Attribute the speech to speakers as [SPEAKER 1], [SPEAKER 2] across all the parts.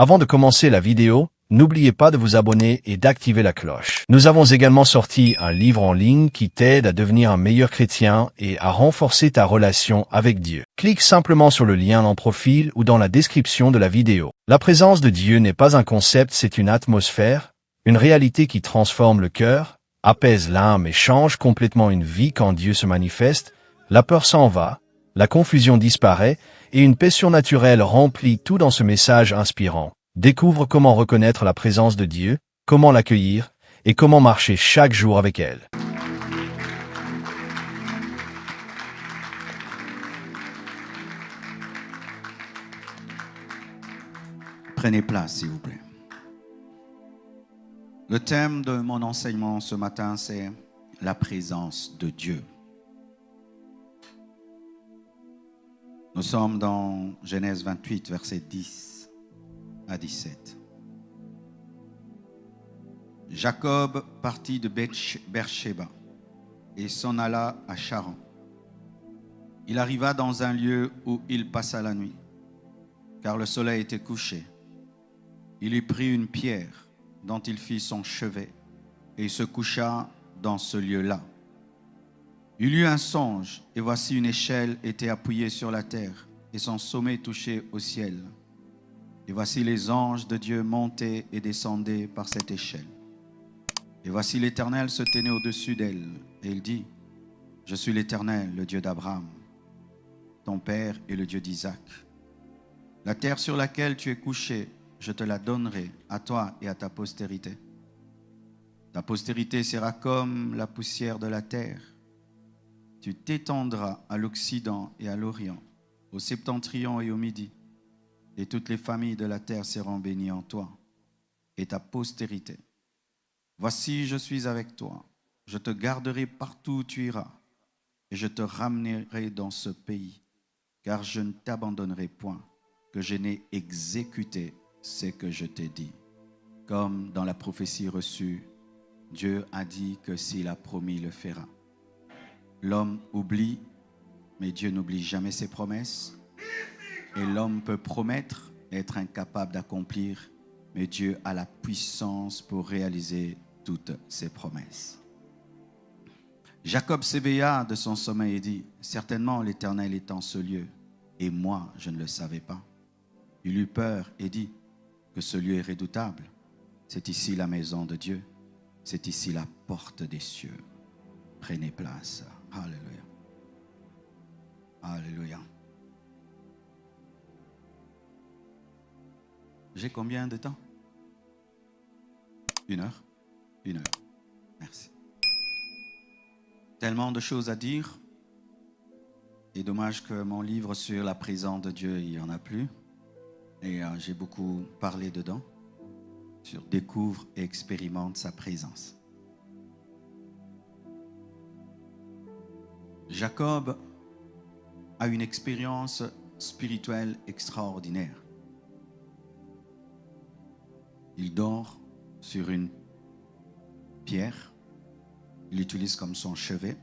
[SPEAKER 1] Avant de commencer la vidéo, n'oubliez pas de vous abonner et d'activer la cloche. Nous avons également sorti un livre en ligne qui t'aide à devenir un meilleur chrétien et à renforcer ta relation avec Dieu. Clique simplement sur le lien en profil ou dans la description de la vidéo. La présence de Dieu n'est pas un concept, c'est une atmosphère, une réalité qui transforme le cœur, apaise l'âme et change complètement une vie quand Dieu se manifeste. La peur s'en va, la confusion disparaît et une paix surnaturelle remplit tout dans ce message inspirant. Découvre comment reconnaître la présence de Dieu, comment l'accueillir et comment marcher chaque jour avec elle.
[SPEAKER 2] Prenez place, s'il vous plaît. Le thème de mon enseignement ce matin, c'est la présence de Dieu. Nous sommes dans Genèse 28, versets 10 à 17. Jacob partit de Beersheba et s'en alla à Charan. Il arriva dans un lieu où il passa la nuit, car le soleil était couché. Il y prit une pierre dont il fit son chevet et il se coucha dans ce lieu-là. Il eut un songe, et voici une échelle était appuyée sur la terre, et son sommet touchait au ciel. Et voici les anges de Dieu montaient et descendaient par cette échelle. Et voici l'Éternel se tenait au-dessus d'elle, et il dit, « Je suis l'Éternel, le Dieu d'Abraham, ton père et le Dieu d'Isaac. La terre sur laquelle tu es couché, je te la donnerai à toi et à ta postérité. Ta postérité sera comme la poussière de la terre. Tu t'étendras à l'Occident et à l'Orient, au septentrion et au Midi, et toutes les familles de la terre seront bénies en toi et ta postérité. Voici, je suis avec toi, je te garderai partout où tu iras, et je te ramènerai dans ce pays, car je ne t'abandonnerai point, que je n'ai exécuté ce que je t'ai dit. » Comme dans la prophétie reçue, Dieu a dit que s'il a promis, il le fera. L'homme oublie, mais Dieu n'oublie jamais ses promesses. Et l'homme peut promettre, être incapable d'accomplir, mais Dieu a la puissance pour réaliser toutes ses promesses. Jacob s'éveilla de son sommeil et dit, « Certainement l'Éternel est en ce lieu, et moi je ne le savais pas. » Il eut peur et dit, « Que ce lieu est redoutable. C'est ici la maison de Dieu, c'est ici la porte des cieux. » Prenez place. Alléluia. Alléluia. J'ai combien de temps? 1 heure? 1 heure. Merci. Tellement de choses à dire. Et dommage que mon livre sur la présence de Dieu, il n'y en a plus. Et j'ai beaucoup parlé dedans. Sur découvre et expérimente sa présence. Jacob a une expérience spirituelle extraordinaire. Il dort sur une pierre, il l'utilise comme son chevet.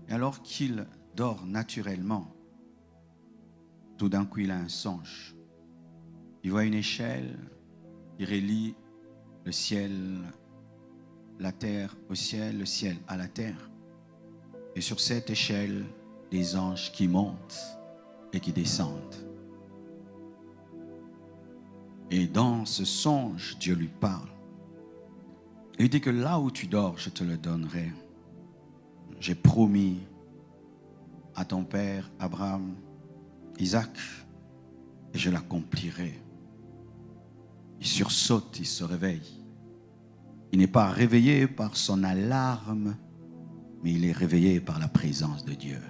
[SPEAKER 2] Et alors qu'il dort naturellement, tout d'un coup il a un songe. Il voit une échelle qui relie le ciel, la terre au ciel, le ciel à la terre. Et sur cette échelle, des anges qui montent et qui descendent. Et dans ce songe, Dieu lui parle. Il dit que là où tu dors, je te le donnerai. J'ai promis à ton père Abraham, Isaac, et je l'accomplirai. Il sursaute, il se réveille. Il n'est pas réveillé par son alarme, mais il est réveillé par la présence de Dieu.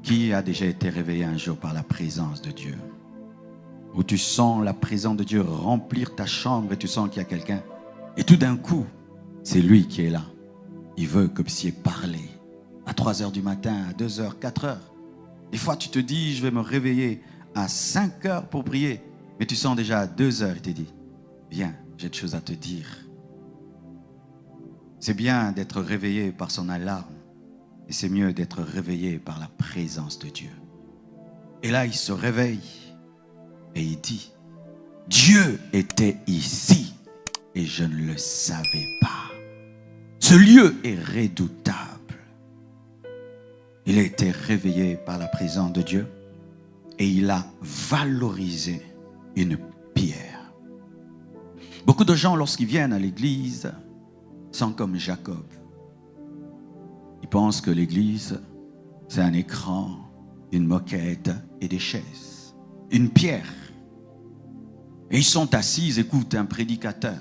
[SPEAKER 2] Qui a déjà été réveillé un jour par la présence de Dieu? Où tu sens la présence de Dieu remplir ta chambre et tu sens qu'il y a quelqu'un. Et tout d'un coup, c'est lui qui est là. Il veut que vous puissiez parler à 3 heures du matin, à 2 heures, 4 heures. Des fois, tu te dis, je vais me réveiller à 5 heures pour prier. Mais tu sens déjà à 2 heures, il te dit, viens, j'ai des choses à te dire. C'est bien d'être réveillé par son alarme. Et c'est mieux d'être réveillé par la présence de Dieu. Et là, il se réveille. Et il dit, Dieu était ici et je ne le savais pas. Ce lieu est redoutable. Il a été réveillé par la présence de Dieu et il a valorisé une pierre. Beaucoup de gens, lorsqu'ils viennent à l'église, sont comme Jacob. Ils pensent que l'église, c'est un écran, une moquette et des chaises. Une pierre. Et ils sont assis, ils écoutent un prédicateur.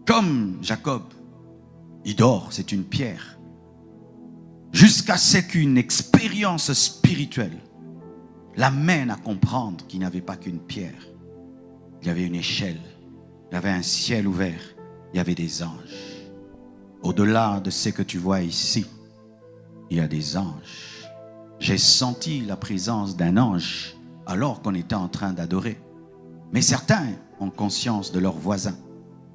[SPEAKER 2] Comme Jacob, il dort, c'est une pierre. Jusqu'à ce qu'une expérience spirituelle l'amène à comprendre qu'il n'y avait pas qu'une pierre. Il y avait une échelle, il y avait un ciel ouvert, il y avait des anges. Au-delà de ce que tu vois ici, il y a des anges. J'ai senti la présence d'un ange alors qu'on était en train d'adorer. Mais certains ont conscience de leurs voisins,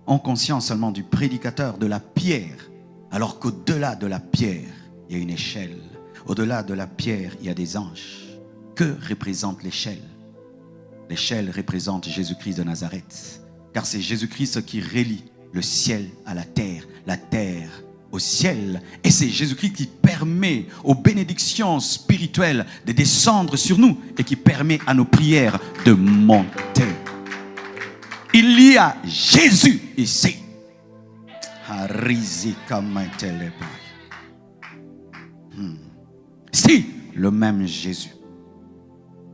[SPEAKER 2] ont conscience seulement du prédicateur, de la pierre, alors qu'au-delà de la pierre, il y a une échelle. Au-delà de la pierre, il y a des anges. Que représente l'échelle? L'échelle représente Jésus-Christ de Nazareth. Car c'est Jésus-Christ qui relie le ciel à la terre au ciel. Et c'est Jésus-Christ qui permet aux bénédictions spirituelles de descendre sur nous et qui permet à nos prières de monter. Il y a Jésus ici. Si le même Jésus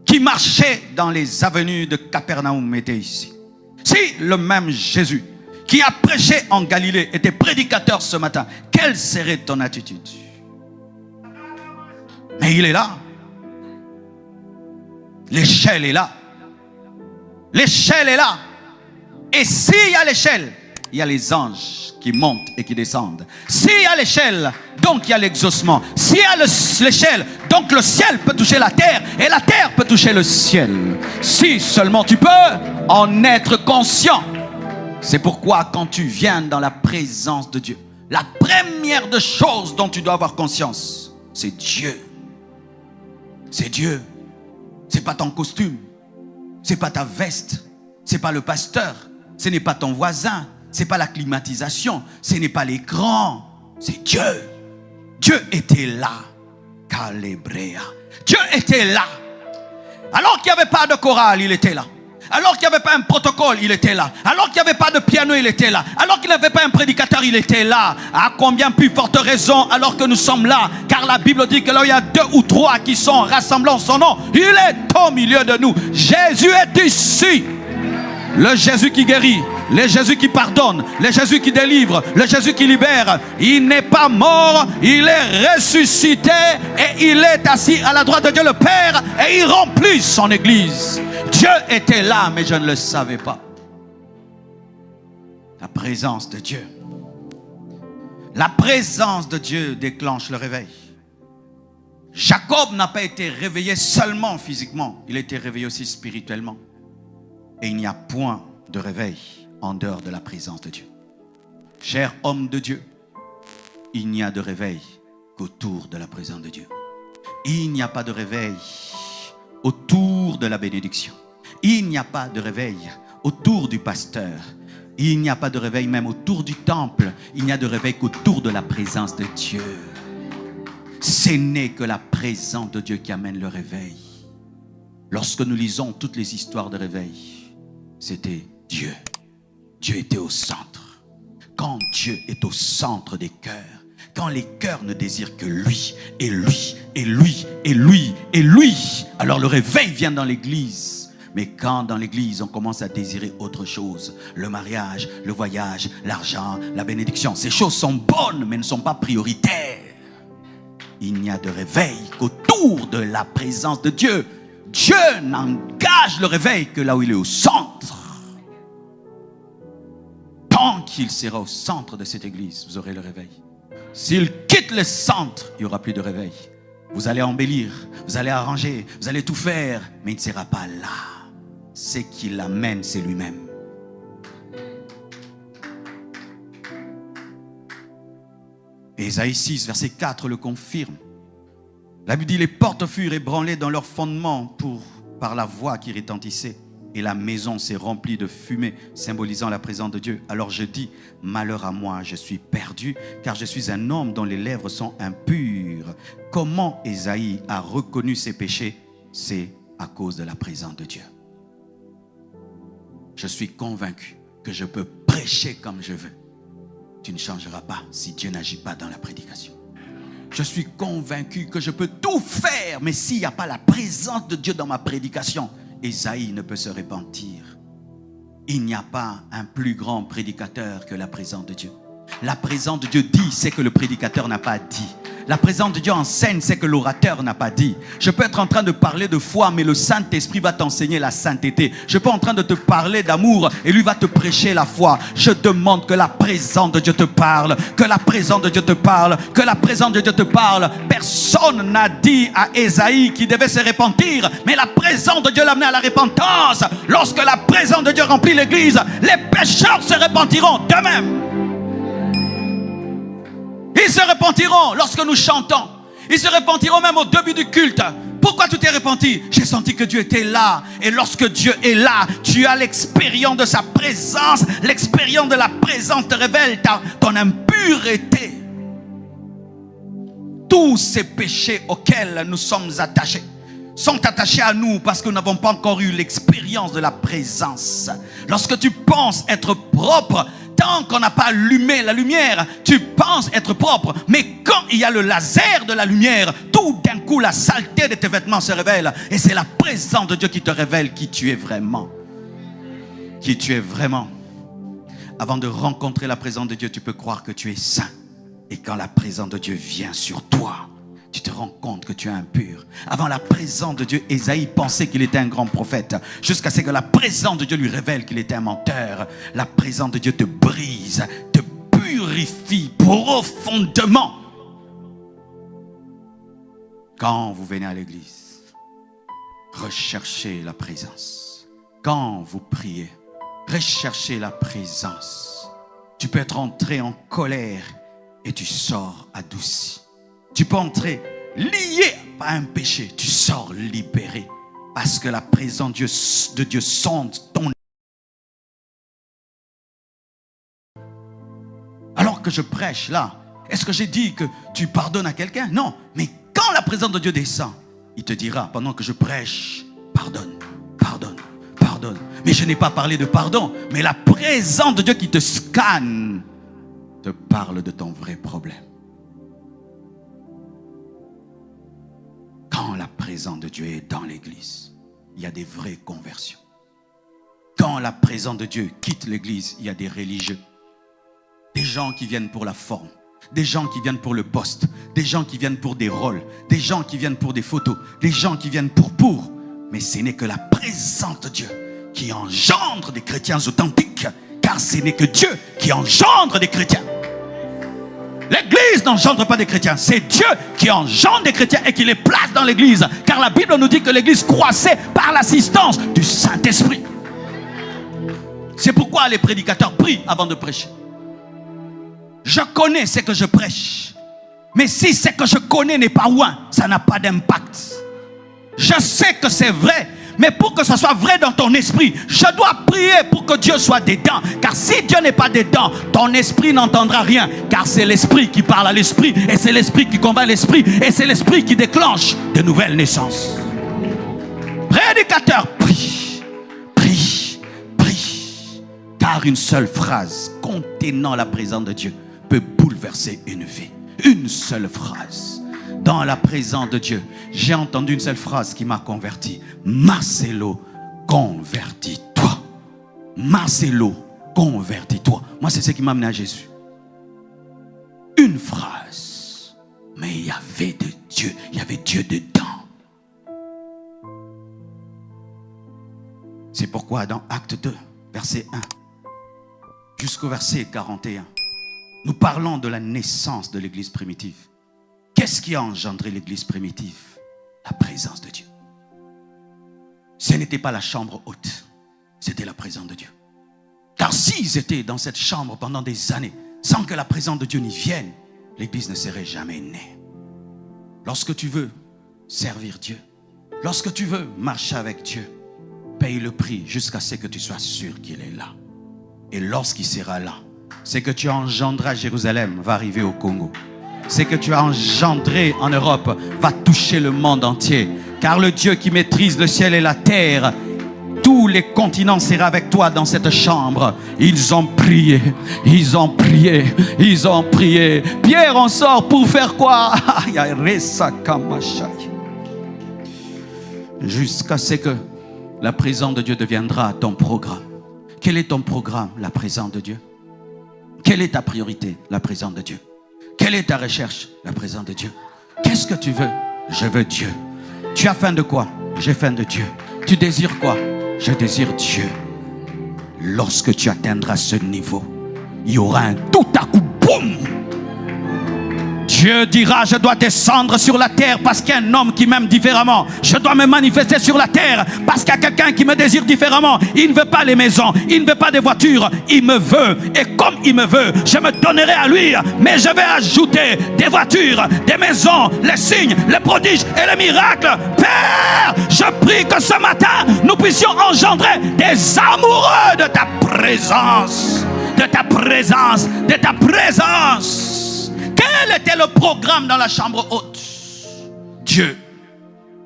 [SPEAKER 2] qui marchait dans les avenues de Capernaum était ici, si le même Jésus qui a prêché en Galilée était prédicateur ce matin, quelle serait ton attitude? Mais il est là. L'échelle est là. L'échelle est là. Et s'il y a l'échelle, il y a les anges qui montent et qui descendent. S'il y a l'échelle, donc il y a l'exaucement. S'il y a l'échelle, donc le ciel peut toucher la terre et la terre peut toucher le ciel. Si seulement tu peux en être conscient. C'est pourquoi quand tu viens dans la présence de Dieu, la première des choses dont tu dois avoir conscience, c'est Dieu. C'est Dieu. C'est pas ton costume. C'est pas ta veste. C'est pas le pasteur. Ce n'est pas ton voisin. C'est pas la climatisation. Ce n'est pas l'écran. C'est Dieu. Dieu était là. Calébréa. Dieu était là. Alors qu'il n'y avait pas de chorale, il était là. Alors qu'il n'y avait pas un protocole, il était là. Alors qu'il n'y avait pas de piano, il était là. Alors qu'il n'y avait pas un prédicateur, il était là. À combien plus forte raison alors que nous sommes là? Car la Bible dit que là, il y a 2 ou 3 qui sont rassemblés en son nom. Il est au milieu de nous. Jésus est ici. Le Jésus qui guérit, le Jésus qui pardonne, le Jésus qui délivre, le Jésus qui libère. Il n'est pas mort, il est ressuscité et il est assis à la droite de Dieu le Père et il remplit son église. Dieu était là, mais je ne le savais pas. La présence de Dieu. La présence de Dieu déclenche le réveil. Jacob n'a pas été réveillé seulement physiquement, il a été réveillé aussi spirituellement. Et il n'y a point de réveil en dehors de la présence de Dieu. Cher homme de Dieu, il n'y a de réveil qu'autour de la présence de Dieu. Il n'y a pas de réveil autour de la bénédiction. Il n'y a pas de réveil autour du pasteur. Il n'y a pas de réveil même autour du temple. Il n'y a de réveil qu'autour de la présence de Dieu. Ce n'est que la présence de Dieu qui amène le réveil. Lorsque nous lisons toutes les histoires de réveil, c'était Dieu. Dieu était au centre. Quand Dieu est au centre des cœurs, quand les cœurs ne désirent que lui, et lui, et lui, et lui, et lui, alors le réveil vient dans l'église. Mais quand dans l'église on commence à désirer autre chose, le mariage, le voyage, l'argent, la bénédiction, ces choses sont bonnes mais ne sont pas prioritaires. Il n'y a de réveil qu'autour de la présence de Dieu. Dieu n'engage le réveil que là où il est au centre. Tant qu'il sera au centre de cette église, vous aurez le réveil. S'il quitte le centre, il n'y aura plus de réveil. Vous allez embellir, vous allez arranger, vous allez tout faire, mais il ne sera pas là. Ce qui l'amène, c'est lui-même. Ésaïe 6, verset 4 le confirme. La Bible dit, les portes furent ébranlées dans leur fondement par la voix qui retentissait. et la maison s'est remplie de fumée, symbolisant la présence de Dieu. Alors je dis, malheur à moi, je suis perdu, car je suis un homme dont les lèvres sont impures. Comment Ésaïe a reconnu ses péchés? C'est à cause de la présence de Dieu. Je suis convaincu que je peux prêcher comme je veux. Tu ne changeras pas si Dieu n'agit pas dans la prédication. Je suis convaincu que je peux tout faire, mais s'il n'y a pas la présence de Dieu dans ma prédication, Ésaïe ne peut se repentir. Il n'y a pas un plus grand prédicateur que la présence de Dieu. La présence de Dieu dit ce que le prédicateur n'a pas dit. La présence de Dieu enseigne ce que l'orateur n'a pas dit. Je peux être en train de parler de foi, mais le Saint-Esprit va t'enseigner la sainteté. Je peux être en train de te parler d'amour et lui va te prêcher la foi. Je demande que la présence de Dieu te parle, que la présence de Dieu te parle, que la présence de Dieu te parle. Personne n'a dit à Ésaïe qu'il devait se repentir, mais la présence de Dieu l'a amené à la repentance. Lorsque la présence de Dieu remplit l'église, les pécheurs se repentiront d'eux-mêmes. Ils se repentiront lorsque nous chantons. Ils se repentiront même au début du culte. Pourquoi tu t'es repenti? J'ai senti que Dieu était là. Et lorsque Dieu est là, tu as l'expérience de sa présence. L'expérience de la présence te révèle ton impureté. Tous ces péchés auxquels nous sommes attachés sont attachés à nous parce que nous n'avons pas encore eu l'expérience de la présence. Lorsque tu penses être propre, tant qu'on n'a pas allumé la lumière, tu penses être propre. Mais quand il y a le laser de la lumière, tout d'un coup, la saleté de tes vêtements se révèle. Et c'est la présence de Dieu qui te révèle qui tu es vraiment. Qui tu es vraiment. Avant de rencontrer la présence de Dieu, tu peux croire que tu es saint. Et quand la présence de Dieu vient sur toi, tu te rends compte que tu es impur. Avant la présence de Dieu, Ésaïe pensait qu'il était un grand prophète, jusqu'à ce que la présence de Dieu lui révèle qu'il était un menteur. La présence de Dieu te brise, te purifie profondément. Quand vous venez à l'église, recherchez la présence. Quand vous priez, recherchez la présence. Tu peux être entré en colère et tu sors adouci. Tu peux entrer lié par un péché, tu sors libéré. Parce que la présence de Dieu sonde ton... Alors que je prêche là, est-ce que j'ai dit que tu pardonnes à quelqu'un? Non, mais quand la présence de Dieu descend, il te dira pendant que je prêche, pardonne, pardonne, pardonne. Mais je n'ai pas parlé de pardon, mais la présence de Dieu qui te scanne te parle de ton vrai problème. Quand la présence de Dieu est dans l'église, il y a des vraies conversions. Quand la présence de Dieu quitte l'église, il y a des religieux. Des gens qui viennent pour la forme. Des gens qui viennent pour le poste. Des gens qui viennent pour des rôles. Des gens qui viennent pour des photos. Des gens qui viennent pour. Mais ce n'est que la présence de Dieu qui engendre des chrétiens authentiques. Car ce n'est que Dieu qui engendre des chrétiens. L'église n'engendre pas des chrétiens. C'est Dieu qui engendre des chrétiens et qui les place dans l'église. Car la Bible nous dit que l'église croissait par l'assistance du Saint-Esprit. C'est pourquoi les prédicateurs prient avant de prêcher. Je connais ce que je prêche. Mais si ce que je connais n'est pas loin, ça n'a pas d'impact. Je sais que c'est vrai. Mais pour que ce soit vrai dans ton esprit, je dois prier pour que Dieu soit dedans. Car si Dieu n'est pas dedans, ton esprit n'entendra rien. Car c'est l'esprit qui parle à l'esprit. Et c'est l'esprit qui convainc l'esprit. Et c'est l'esprit qui déclenche de nouvelles naissances. Prédicateur, prie, prie, prie. Car une seule phrase contenant la présence de Dieu peut bouleverser une vie. Une seule phrase. Dans la présence de Dieu, j'ai entendu une seule phrase qui m'a converti. Marcelo, convertis-toi. Marcelo, convertis-toi. Moi, c'est ce qui m'a amené à Jésus. Une phrase. Mais il y avait de Dieu. Il y avait Dieu dedans. C'est pourquoi dans Acte 2, verset 1, jusqu'au verset 41, nous parlons de la naissance de l'église primitive. Qu'est-ce qui a engendré l'église primitive? La présence de Dieu. Ce n'était pas la chambre haute, c'était la présence de Dieu. Car s'ils étaient dans cette chambre pendant des années, sans que la présence de Dieu n'y vienne, l'église ne serait jamais née. Lorsque tu veux servir Dieu, lorsque tu veux marcher avec Dieu, paye le prix jusqu'à ce que tu sois sûr qu'il est là. Et lorsqu'il sera là, ce que tu as engendré à Jérusalem va arriver au Congo. Ce que tu as engendré en Europe va toucher le monde entier. Car le Dieu qui maîtrise le ciel et la terre, tous les continents seront avec toi dans cette chambre. Ils ont prié, ils ont prié, ils ont prié. Pierre en sort pour faire quoi? Jusqu'à ce que la présence de Dieu deviendra ton programme. Quel est ton programme? La présence de Dieu. Quelle est ta priorité? La présence de Dieu. Quelle est ta recherche? La présence de Dieu. Qu'est-ce que tu veux? Je veux Dieu. Tu as faim de quoi? J'ai faim de Dieu. Tu désires quoi? Je désire Dieu. Lorsque tu atteindras ce niveau, il y aura un tout à coup, boum! Dieu dira, je dois descendre sur la terre parce qu'il y a un homme qui m'aime différemment. Je dois me manifester sur la terre parce qu'il y a quelqu'un qui me désire différemment. Il ne veut pas les maisons, il ne veut pas des voitures, il me veut. Et comme il me veut, je me donnerai à lui. Mais je vais ajouter des voitures, des maisons, les signes, les prodiges et les miracles. Père, je prie que ce matin, nous puissions engendrer des amoureux de ta présence. De ta présence, de ta présence. Quel était le programme dans la chambre haute? Dieu.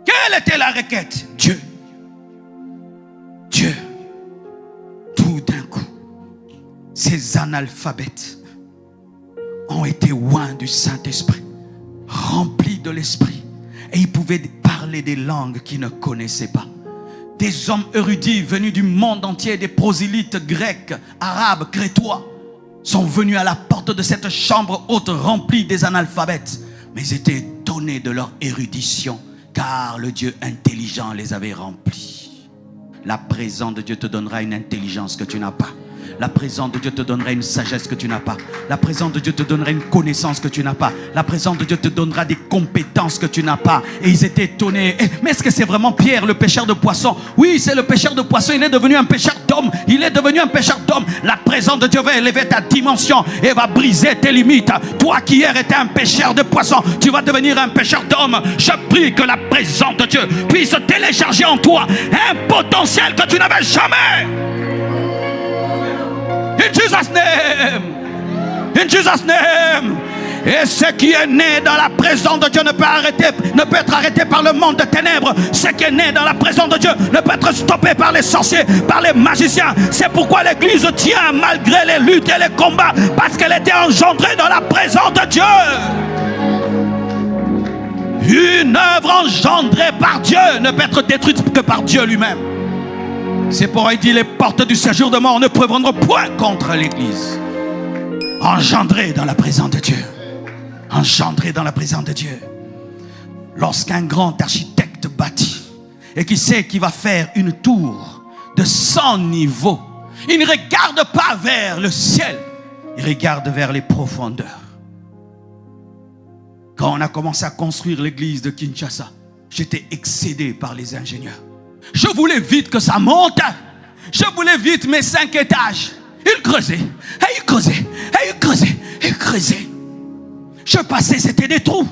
[SPEAKER 2] Quelle était la requête? Dieu. Dieu. Tout d'un coup, ces analphabètes ont été loin du Saint-Esprit, remplis de l'Esprit, et ils pouvaient parler des langues qu'ils ne connaissaient pas. Des hommes érudits venus du monde entier, des prosélytes grecs, arabes, crétois, sont venus à la porte de cette chambre haute remplie des analphabètes. Mais ils étaient étonnés de leur érudition, car le Dieu intelligent les avait remplis. La présence de Dieu te donnera une intelligence que tu n'as pas. La présence de Dieu te donnera une sagesse que tu n'as pas. La présence de Dieu te donnera une connaissance que tu n'as pas. La présence de Dieu te donnera des compétences que tu n'as pas. Et ils étaient étonnés. Mais est-ce que c'est vraiment Pierre, le pêcheur de poissons? Oui, c'est le pêcheur de poissons. Il est devenu un pêcheur d'hommes. Il est devenu un pêcheur d'hommes. La présence de Dieu va élever ta dimension et va briser tes limites. Toi qui hier étais un pêcheur de poissons, tu vas devenir un pêcheur d'hommes. Je prie que la présence de Dieu puisse télécharger en toi un potentiel que tu n'avais jamais. In Jesus' name. In Jesus' name. Et ce qui est né dans la présence de Dieu ne peut être arrêté par le monde de ténèbres. Ce qui est né dans la présence de Dieu ne peut être stoppé par les sorciers, par les magiciens. C'est pourquoi l'église tient malgré les luttes et les combats, parce qu'elle était engendrée dans la présence de Dieu. Une œuvre engendrée par Dieu ne peut être détruite que par Dieu lui-même. C'est pourquoi il dit, les portes du séjour de mort ne prévaudront point contre l'église. Engendré dans la présence de Dieu. Engendré dans la présence de Dieu. Lorsqu'un grand architecte bâtit et qui sait qu'il va faire une tour de 100 niveaux, il ne regarde pas vers le ciel, il regarde vers les profondeurs. Quand on a commencé à construire l'église de Kinshasa, j'étais excédé par les ingénieurs. Je voulais vite que ça monte. Je voulais vite mes 5 étages. Ils creusaient, et ils creusaient, et ils creusaient, et ils creusaient. Je passais, c'était des trous.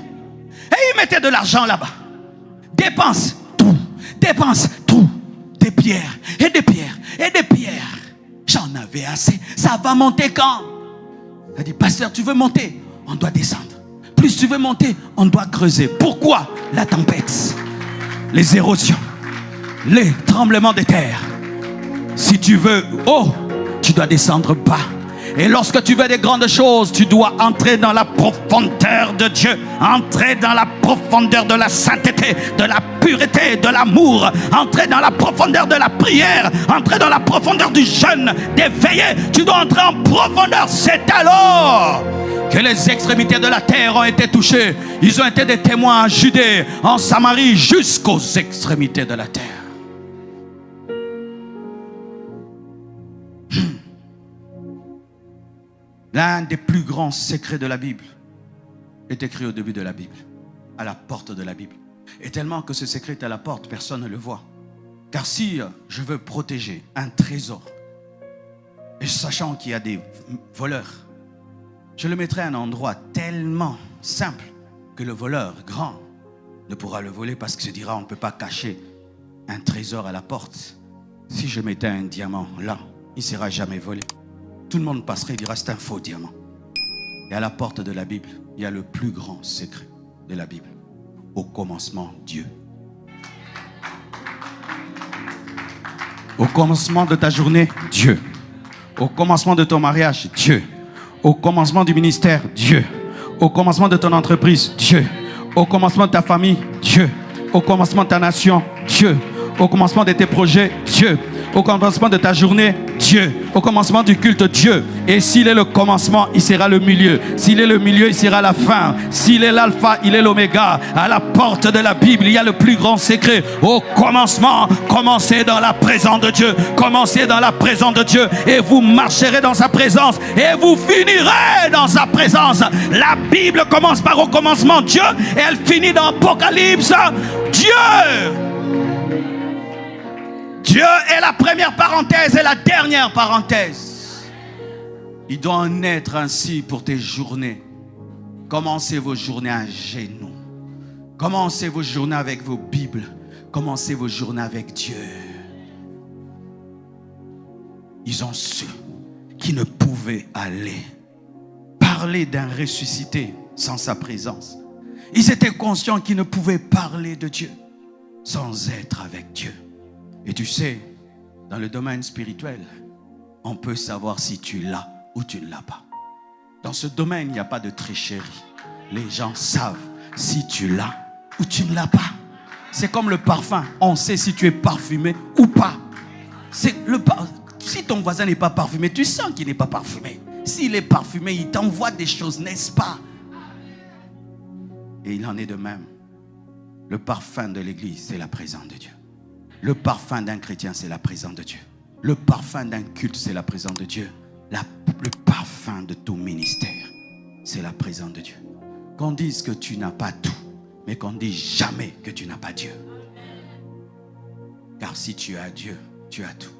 [SPEAKER 2] Et ils mettaient de l'argent là-bas. Dépense tout, dépense tout. Des pierres, et des pierres, et des pierres. J'en avais assez. Ça va monter quand? Il a dit, pasteur, tu veux monter? On doit descendre. Plus tu veux monter, on doit creuser. Pourquoi? La tempête, les érosions, les tremblements de terre. Si tu veux haut, tu dois descendre bas. Et lorsque tu veux des grandes choses, tu dois entrer dans la profondeur de Dieu, entrer dans la profondeur de la sainteté, de la pureté, de l'amour, entrer dans la profondeur de la prière, entrer dans la profondeur du jeûne, d'éveiller. Tu dois entrer en profondeur. C'est alors que les extrémités de la terre ont été touchées. Ils ont été des témoins en Judée, en Samarie, jusqu'aux extrémités de la terre. L'un des plus grands secrets de la Bible est écrit au début de la Bible, à la porte de la Bible. Et tellement que ce secret est à la porte, personne ne le voit. Car si je veux protéger un trésor, et sachant qu'il y a des voleurs, je le mettrai à un endroit tellement simple que le voleur grand ne pourra le voler, parce qu'il se dira, on ne peut pas cacher un trésor à la porte. Si je mettais un diamant là, il ne sera jamais volé. Tout le monde passerait et dira c'est un faux diamant. Et à la porte de la Bible, il y a le plus grand secret de la Bible. Au commencement, Dieu. Au commencement de ta journée, Dieu. Au commencement de ton mariage, Dieu. Au commencement du ministère, Dieu. Au commencement de ton entreprise, Dieu. Au commencement de ta famille, Dieu. Au commencement de ta nation, Dieu. Au commencement de tes projets, Dieu. Au commencement de ta journée, Dieu. Au commencement du culte, Dieu. Et s'il est le commencement, il sera le milieu. S'il est le milieu, il sera la fin. S'il est l'alpha, il est l'oméga. À la porte de la Bible, il y a le plus grand secret. Au commencement, commencez dans la présence de Dieu. Commencez dans la présence de Dieu. Et vous marcherez dans sa présence. Et vous finirez dans sa présence. La Bible commence par au commencement Dieu. Et elle finit dans Apocalypse. Dieu. Dieu est la première parenthèse et la dernière parenthèse. Il doit en être ainsi pour tes journées. Commencez vos journées à genoux. Commencez vos journées avec vos Bibles. Commencez vos journées avec Dieu. Ils ont su qu'ils ne pouvaient aller parler d'un ressuscité sans sa présence. Ils étaient conscients qu'ils ne pouvaient parler de Dieu sans être avec Dieu. Et tu sais, dans le domaine spirituel, on peut savoir si tu l'as ou tu ne l'as pas. Dans ce domaine, il n'y a pas de tricherie. Les gens savent si tu l'as ou tu ne l'as pas. C'est comme le parfum. On sait si tu es parfumé ou pas. Si ton voisin n'est pas parfumé, tu sens qu'il n'est pas parfumé. S'il est parfumé, il t'envoie des choses, n'est-ce pas? Et il en est de même. Le parfum de l'église, c'est la présence de Dieu. Le parfum d'un chrétien, c'est la présence de Dieu. Le parfum d'un culte, c'est la présence de Dieu. Le parfum de ton ministère, c'est la présence de Dieu. Qu'on dise que tu n'as pas tout, mais qu'on ne dise jamais que tu n'as pas Dieu. Car si tu as Dieu, tu as tout.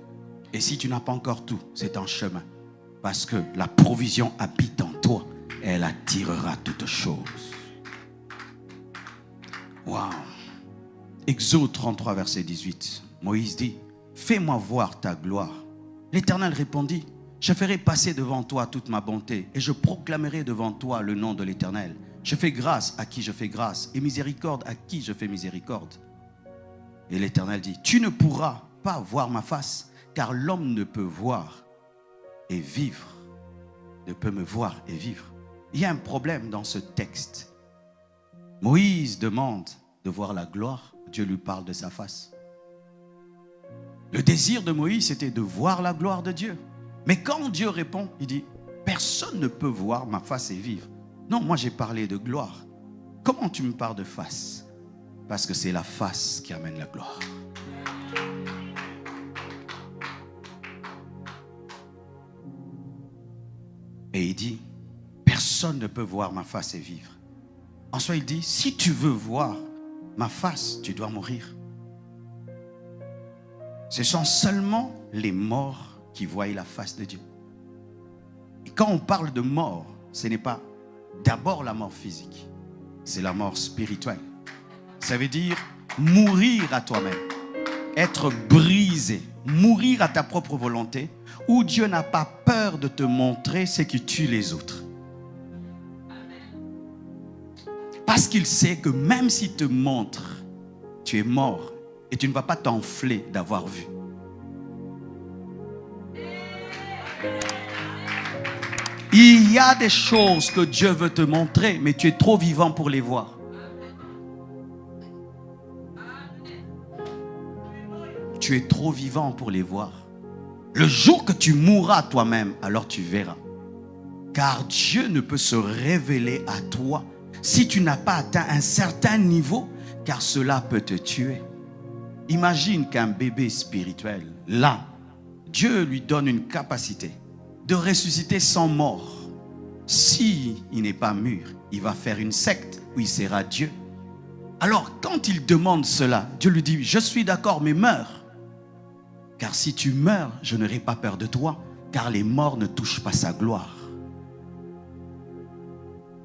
[SPEAKER 2] Et si tu n'as pas encore tout, c'est en chemin. Parce que la provision habite en toi et elle attirera toutes choses. Waouh! Exode 33, verset 18. Moïse dit, fais-moi voir ta gloire. L'Éternel répondit, je ferai passer devant toi toute ma bonté et je proclamerai devant toi le nom de l'Éternel. Je fais grâce à qui je fais grâce et miséricorde à qui je fais miséricorde. Et l'Éternel dit, tu ne pourras pas voir ma face, car l'homme ne peut voir et vivre. Ne peut me voir et vivre. Il y a un problème dans ce texte. Moïse demande de voir la gloire. Dieu lui parle de sa face. Le désir de Moïse, c'était de voir la gloire de Dieu. Mais quand Dieu répond, il dit, personne ne peut voir ma face et vivre. Non, moi j'ai parlé de gloire. Comment tu me parles de face? Parce que c'est la face qui amène la gloire. Et il dit, personne ne peut voir ma face et vivre. Ensuite il dit, si tu veux voir ma face, tu dois mourir. Ce sont seulement les morts qui voient la face de Dieu. Et quand on parle de mort, ce n'est pas d'abord la mort physique, c'est la mort spirituelle. Ça veut dire mourir à toi-même, être brisé, mourir à ta propre volonté, où Dieu n'a pas peur de te montrer ce qui tue les autres. Parce qu'il sait que même s'il te montre, tu es mort et tu ne vas pas t'enfler d'avoir vu. Il y a des choses que Dieu veut te montrer, mais tu es trop vivant pour les voir. Tu es trop vivant pour les voir. Le jour que tu mourras toi-même, alors tu verras. Car Dieu ne peut se révéler à toi si tu n'as pas atteint un certain niveau, car cela peut te tuer. Imagine qu'un bébé spirituel, là, Dieu lui donne une capacité de ressusciter sans mort. Si il n'est pas mûr, il va faire une secte où il sera Dieu. Alors, quand il demande cela, Dieu lui dit, je suis d'accord, mais meurs. Car si tu meurs, je n'aurai pas peur de toi, car les morts ne touchent pas sa gloire.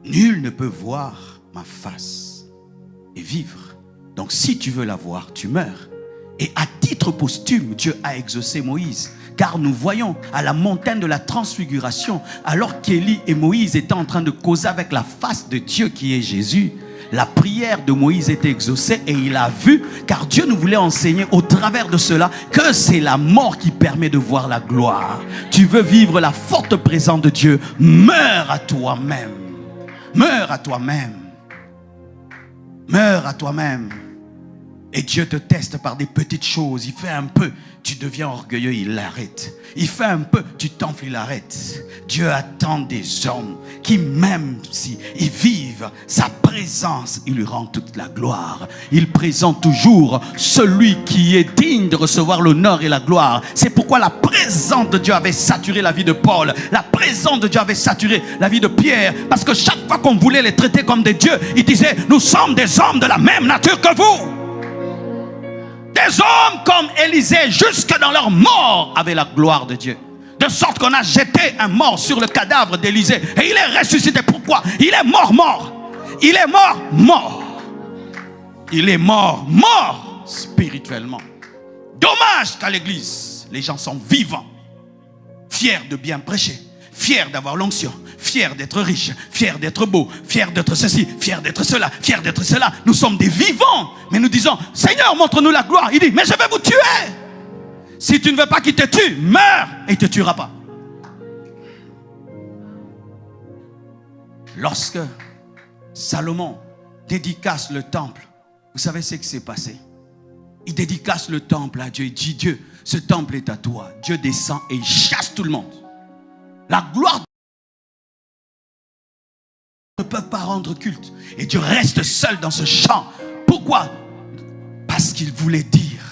[SPEAKER 2] Nul ne peut voir ma face et vivre. Donc si tu veux la voir, tu meurs. Et à titre titre posthume, Dieu a exaucé Moïse. Car nous voyons à la montagne de la transfiguration, alors qu'Élie et Moïse étaient en train de causer avec la face de Dieu qui est Jésus, la prière de Moïse était exaucée et il a vu, car Dieu nous voulait enseigner au travers de cela que c'est la mort qui permet de voir la gloire. Tu veux vivre la forte présence de Dieu, meurs à toi-même. Meurs à toi-même. Meurs à toi-même. Et Dieu te teste par des petites choses. Il fait un peu, tu deviens orgueilleux, il l'arrête. Il fait un peu, tu t'enfles, il arrête. Dieu attend des hommes qui, même si ils vivent sa présence, il lui rend toute la gloire. Il présente toujours celui qui est digne de recevoir l'honneur et la gloire. C'est pourquoi la présence de Dieu avait saturé la vie de Paul. La présence de Dieu avait saturé la vie de Pierre. Parce que chaque fois qu'on voulait les traiter comme des dieux, il disait, nous sommes des hommes de la même nature que vous. Des hommes comme Élisée, jusque dans leur mort, avaient la gloire de Dieu. De sorte qu'on a jeté un mort sur le cadavre d'Élisée. Et il est ressuscité. Pourquoi? Il est mort. Il est mort. Il est mort spirituellement. Dommage qu'à l'église, les gens sont vivants. Fiers de bien prêcher. Fiers d'avoir l'onction. Fiers d'être riches. Fiers d'être beaux. Fiers d'être ceci. Fiers d'être cela. Fiers d'être cela. Nous sommes des vivants. Mais nous disons, Seigneur, montre-nous la gloire. Il dit, mais je vais vous tuer. Si tu ne veux pas qu'il te tue, meurs et il ne te tuera pas. Lorsque Salomon dédicace le temple, vous savez ce qui s'est passé? Il dédicace le temple à Dieu. Il dit, Dieu, ce temple est à toi. Dieu descend et il chasse tout le monde. La gloire ne peut pas rendre culte. Et Dieu reste seul dans ce champ. Pourquoi? Parce qu'il voulait dire,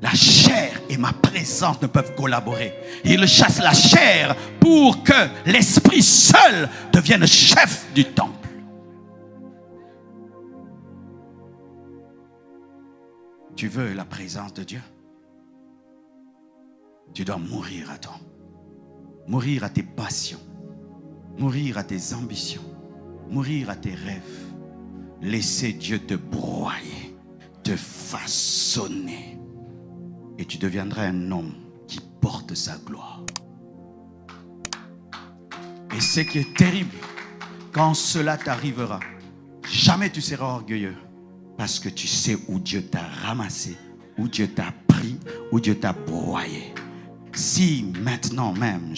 [SPEAKER 2] la chair et ma présence ne peuvent collaborer. Il chasse la chair pour que l'esprit seul devienne chef du temple. Tu veux la présence de Dieu? Tu dois mourir à toi. Mourir à tes passions. Mourir à tes ambitions. Mourir à tes rêves. Laisser Dieu te broyer, te façonner. Et tu deviendras un homme qui porte sa gloire. Et ce qui est terrible, quand cela t'arrivera, jamais tu seras orgueilleux. Parce que tu sais où Dieu t'a ramassé, où Dieu t'a pris, où Dieu t'a broyé. Si maintenant même,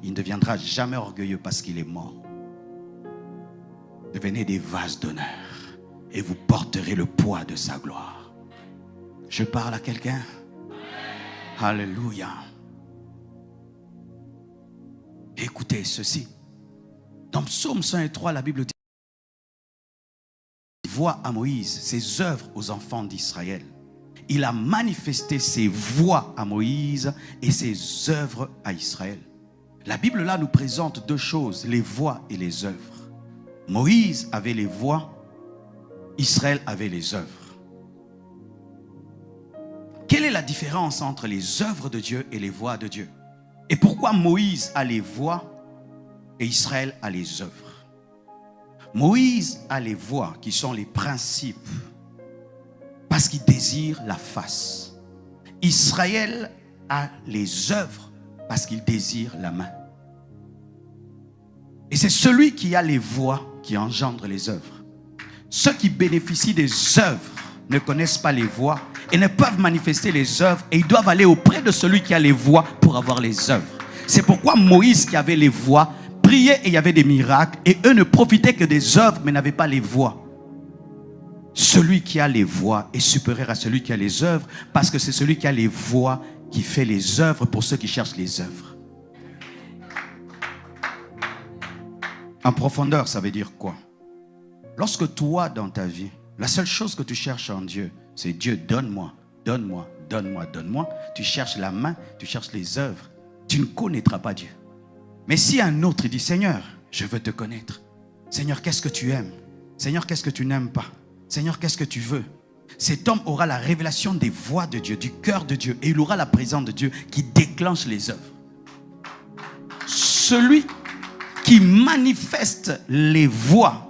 [SPEAKER 2] il ne deviendra jamais orgueilleux parce qu'il est mort. Devenez des vases d'honneur et vous porterez le poids de sa gloire. Je parle à quelqu'un? Alléluia. Écoutez ceci. Dans Psaume 103, la Bible dit, il voit à Moïse ses œuvres aux enfants d'Israël. Il a manifesté ses voies à Moïse et ses œuvres à Israël. La Bible là nous présente deux choses, les voies et les œuvres. Moïse avait les voies, Israël avait les œuvres. Quelle est la différence entre les œuvres de Dieu et les voies de Dieu? Et pourquoi Moïse a les voies et Israël a les œuvres? Moïse a les voies qui sont les principes parce qu'il désire la face. Israël a les œuvres parce qu'il désire la main. Et c'est celui qui a les voies qui engendre les œuvres. Ceux qui bénéficient des œuvres ne connaissent pas les voies et ne peuvent manifester les œuvres, et ils doivent aller auprès de celui qui a les voies pour avoir les œuvres. C'est pourquoi Moïse, qui avait les voies, priait et il y avait des miracles, et eux ne profitaient que des œuvres mais n'avaient pas les voies. Celui qui a les voies est supérieur à celui qui a les œuvres, parce que c'est celui qui a les voies qui fait les œuvres pour ceux qui cherchent les œuvres. En profondeur, ça veut dire quoi? Lorsque toi, dans ta vie, la seule chose que tu cherches en Dieu, c'est Dieu, donne-moi, donne-moi, donne-moi, donne-moi. Tu cherches la main, tu cherches les œuvres. Tu ne connaîtras pas Dieu. Mais si un autre dit, Seigneur, je veux te connaître. Seigneur, qu'est-ce que tu aimes? Seigneur, qu'est-ce que tu n'aimes pas? Seigneur, qu'est-ce que tu veux? Cet homme aura la révélation des voies de Dieu, du cœur de Dieu, et il aura la présence de Dieu qui déclenche les œuvres. Celui qui manifeste les voies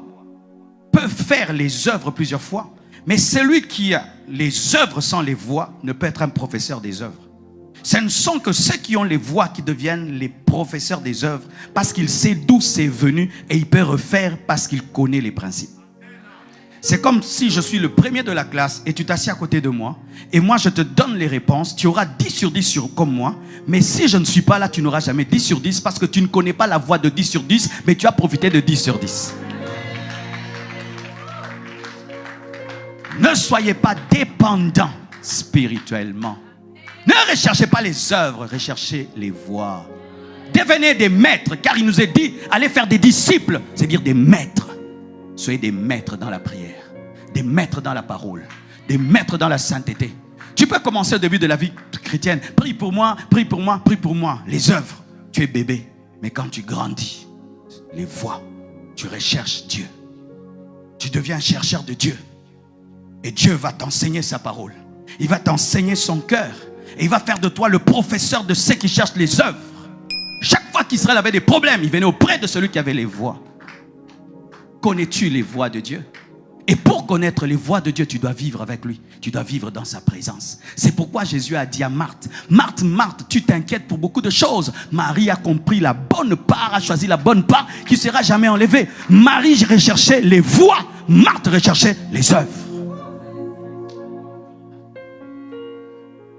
[SPEAKER 2] peut faire les œuvres plusieurs fois, Mais celui qui a les œuvres sans les voies ne peut être un professeur des œuvres. Ce ne sont que ceux qui ont les voies qui deviennent les professeurs des œuvres parce qu'il sait d'où c'est venu et il peut refaire parce qu'il connaît les principes. C'est comme si je suis le premier de la classe et tu t'assieds à côté de moi et moi je te donne les réponses, tu auras 10 sur 10 comme moi, mais si je ne suis pas là, tu n'auras jamais 10 sur 10 parce que tu ne connais pas la voie de 10 sur 10, mais tu as profité de 10 sur 10. Ne soyez pas dépendants spirituellement. Ne recherchez pas les œuvres, recherchez les voies. Devenez des maîtres, car il nous est dit, allez faire des disciples, c'est-à-dire des maîtres. Soyez des maîtres dans la prière, des maîtres dans la parole, des maîtres dans la sainteté. Tu peux commencer au début de la vie chrétienne. Prie pour moi, prie pour moi, prie pour moi. Les œuvres, tu es bébé. Mais quand tu grandis, les voies, tu recherches Dieu. Tu deviens un chercheur de Dieu. Et Dieu va t'enseigner sa parole. Il va t'enseigner son cœur. Et il va faire de toi le professeur de ceux qui cherchent les œuvres. Chaque fois qu'Israël avait des problèmes, il venait auprès de celui qui avait les voies. Connais-tu les voies de Dieu? Et pour connaître les voies de Dieu, tu dois vivre avec lui. Tu dois vivre dans sa présence. C'est pourquoi Jésus a dit à Marthe, Marthe, Marthe, tu t'inquiètes pour beaucoup de choses. Marie a compris la bonne part, a choisi la bonne part qui ne sera jamais enlevée. Marie recherchait les voies, Marthe recherchait les œuvres.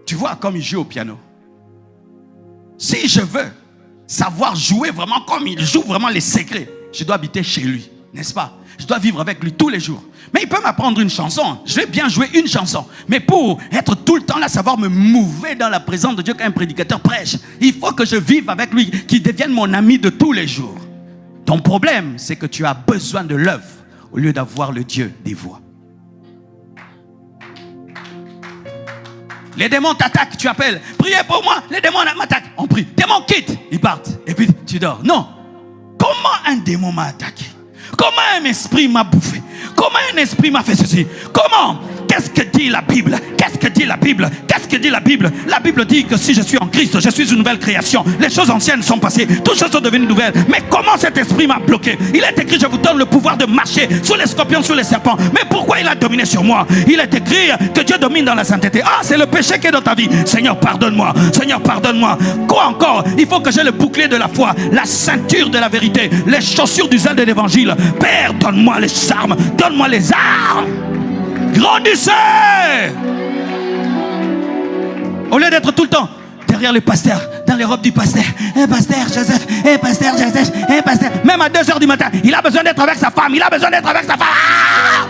[SPEAKER 2] Tu vois comme il joue au piano. Si je veux savoir jouer vraiment comme il joue vraiment les secrets, je dois habiter chez lui, n'est-ce pas? Je dois vivre avec lui tous les jours. Mais il peut m'apprendre une chanson. Je vais bien jouer une chanson. Mais pour être tout le temps là, savoir me mouver dans la présence de Dieu quand un prédicateur prêche, il faut que je vive avec lui, qu'il devienne mon ami de tous les jours. Ton problème, c'est que tu as besoin de l'œuvre au lieu d'avoir le Dieu des voix. Les démons t'attaquent, tu appelles. Priez pour moi, les démons m'attaquent. On prie. Démons quittent, ils partent. Et puis tu dors. Non. Comment un démon m'a attaqué? Comment un esprit m'a bouffé? Comment un esprit m'a fait ceci? Comment? Qu'est-ce que dit la Bible? Qu'est-ce que dit la Bible? Qu'est-ce que dit la Bible? La Bible dit que si je suis en Christ, je suis une nouvelle création. Les choses anciennes sont passées, toutes choses sont devenues nouvelles. Mais comment cet esprit m'a bloqué? Il est écrit, je vous donne le pouvoir de marcher sur les scorpions, sur les serpents. Mais pourquoi il a dominé sur moi? Il est écrit que Dieu domine dans la sainteté. Ah, c'est le péché qui est dans ta vie. Seigneur, pardonne-moi. Seigneur, pardonne-moi. Quoi encore? Il faut que j'ai le bouclier de la foi, la ceinture de la vérité, les chaussures du zèle de l'évangile. Père, donne-moi les armes. Donne-moi les armes. Grandissez! Au lieu d'être tout le temps derrière les pasteurs, dans les robes du pasteur. Pasteur Joseph, pasteur Joseph, pasteur. Même à 2h du matin, il a besoin d'être avec sa femme. Il a besoin d'être avec sa femme. Ah!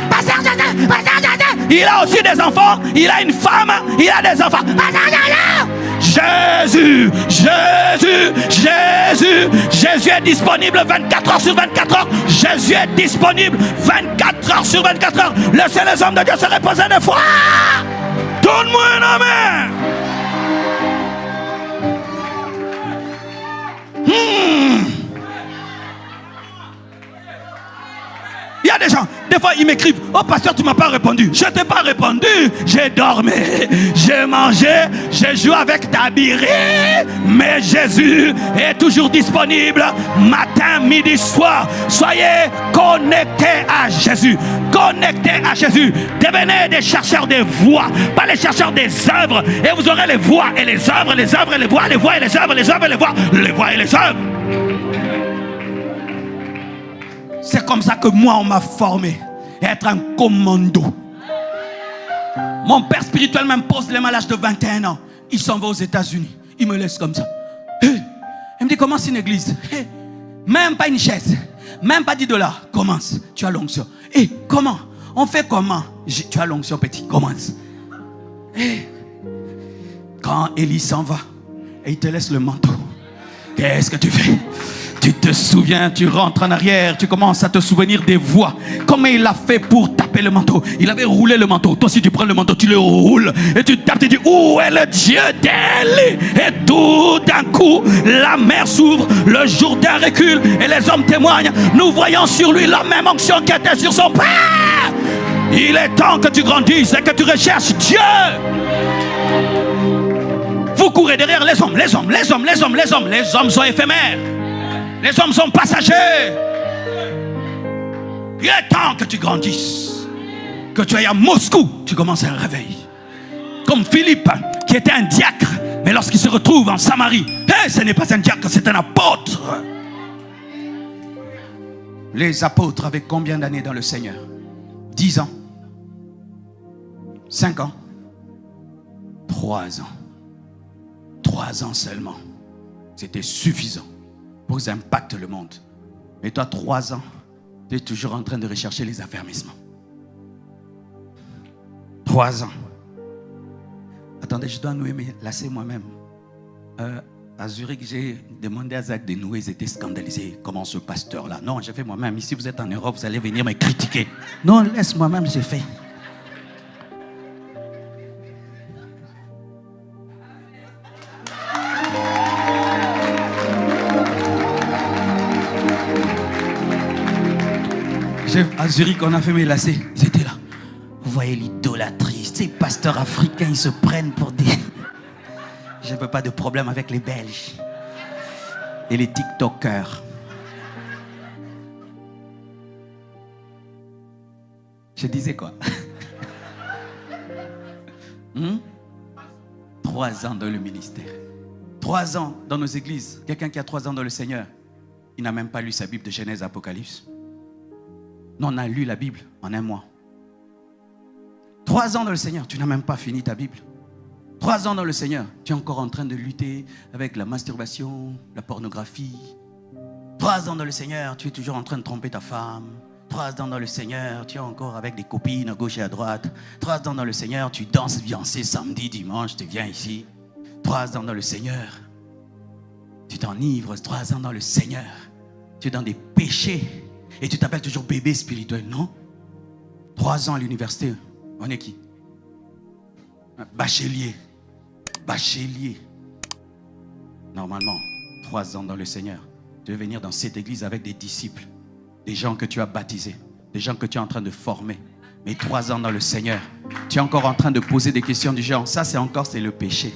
[SPEAKER 2] Pasteur Joseph, pasteur Joseph. Il a aussi des enfants. Il a une femme. Il a des enfants. Pasteur Joseph. Jésus, Jésus, Jésus. Jésus est disponible 24 heures sur 24 heures. Jésus est disponible 24 heures sur 24 heures. Laissez les hommes de Dieu se reposer de foi. Donne-moi un amen. Il y a des gens, des fois ils m'écrivent, oh pasteur, tu ne m'as pas répondu. Je ne t'ai pas répondu, j'ai dormi, j'ai mangé, j'ai joué avec ta birée. Mais Jésus est toujours disponible matin, midi, soir. Soyez connectés à Jésus. Connectés à Jésus. Devenez des chercheurs des voies, pas les chercheurs des œuvres. Et vous aurez les voies et les œuvres, les œuvres et les voies, les voies et les œuvres, les œuvres et les voies et les œuvres. C'est comme ça que moi on m'a formé. Être un commando. Mon père spirituel m'impose les mains à l'âge de 21 ans. Il s'en va aux États-Unis. Il me laisse comme ça. Il me dit commence une église. Même pas une chaise. Même pas $10. Commence. Tu as l'onction. Comment? On fait comment? Tu as l'onction petit. Commence. Quand Élie s'en va et il te laisse le manteau, qu'est-ce que tu fais? Tu te souviens, tu rentres en arrière, tu commences à te souvenir des voies. Comment il a fait pour taper le manteau? Il avait roulé le manteau. Toi aussi tu prends le manteau, tu le roules et tu tapes, tu dis où est le Dieu d'Élie? Et tout d'un coup, la mer s'ouvre, le Jourdain recule et les hommes témoignent. Nous voyons sur lui la même onction qui était sur son père. Il est temps que tu grandisses et que tu recherches Dieu. Vous courez derrière les hommes, les hommes, les hommes, les hommes, les hommes. Les hommes sont éphémères. Les hommes sont passagers. Il est temps que tu grandisses. Que tu ailles à Moscou, tu commences un réveil. Comme Philippe, qui était un diacre, mais lorsqu'il se retrouve en Samarie, ce n'est pas un diacre, c'est un apôtre. Les apôtres avaient combien d'années dans le Seigneur? 10 ans, 5 ans, 3 ans. 3 ans seulement. C'était suffisant pour qu'ils impactent le monde. Mais toi, 3 ans, tu es toujours en train de rechercher les affermissements. 3 ans. Attendez, je dois nouer mes lacets moi-même. À Zurich, j'ai demandé à Zach de nouer. Ils étaient scandalisés. Comment ce pasteur-là? Non, j'ai fait moi-même. Ici, vous êtes en Europe, vous allez venir me critiquer. Non, laisse moi-même, j'ai fait. À Zurich, on a fait mes lacets. C'était là. Vous voyez l'idolâtrie. Ces pasteurs africains, ils se prennent pour des... Je ne veux pas de problème avec les Belges. Et les TikTokers. Je disais quoi? 3 ans dans le ministère. 3 ans dans nos églises. Quelqu'un qui a 3 ans dans le Seigneur, il n'a même pas lu sa Bible de Genèse à Apocalypse. Nous, on a lu la Bible en 1 mois. 3 ans dans le Seigneur, tu n'as même pas fini ta Bible. 3 ans dans le Seigneur, tu es encore en train de lutter avec la masturbation, la pornographie. 3 ans dans le Seigneur, tu es toujours en train de tromper ta femme. 3 ans dans le Seigneur, tu es encore avec des copines à gauche et à droite. 3 ans dans le Seigneur, tu danses Beyoncé samedi, dimanche, tu viens ici. 3 ans dans le Seigneur, tu t'enivres. 3 ans dans le Seigneur, tu es dans des péchés. Et tu t'appelles toujours bébé spirituel, non? 3 ans à l'université, on est qui? Bachelier. Bachelier. Normalement, 3 ans dans le Seigneur. Tu veux venir dans cette église avec des disciples, des gens que tu as baptisés, des gens que tu es en train de former. Mais 3 ans dans le Seigneur, tu es encore en train de poser des questions du genre, ça c'est le péché.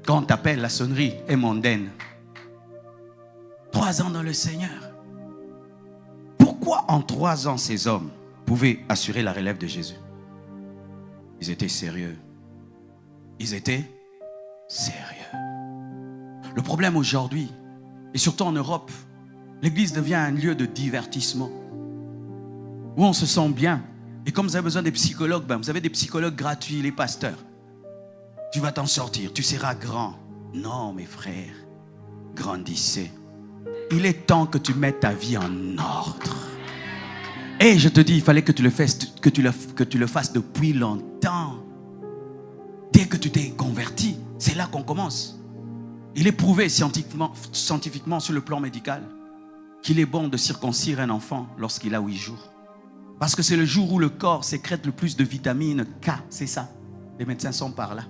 [SPEAKER 2] Quand on t'appelle, la sonnerie est mondaine. 3 ans dans le Seigneur. Pourquoi en 3 ans ces hommes pouvaient assurer la relève de Jésus? Ils étaient sérieux. Ils étaient sérieux. Le problème aujourd'hui, et surtout en Europe, l'église devient un lieu de divertissement où on se sent bien. Et comme vous avez besoin des psychologues, vous avez des psychologues gratuits, les pasteurs. Tu vas t'en sortir, tu seras grand. Non, mes frères, grandissez. Il est temps que tu mettes ta vie en ordre. Et je te dis, il fallait que tu le fasses depuis longtemps. Dès que tu t'es converti, c'est là qu'on commence. Il est prouvé scientifiquement sur le plan médical qu'il est bon de circoncire un enfant lorsqu'il a 8 jours. Parce que c'est le jour où le corps sécrète le plus de vitamine K. C'est ça. Les médecins sont par là.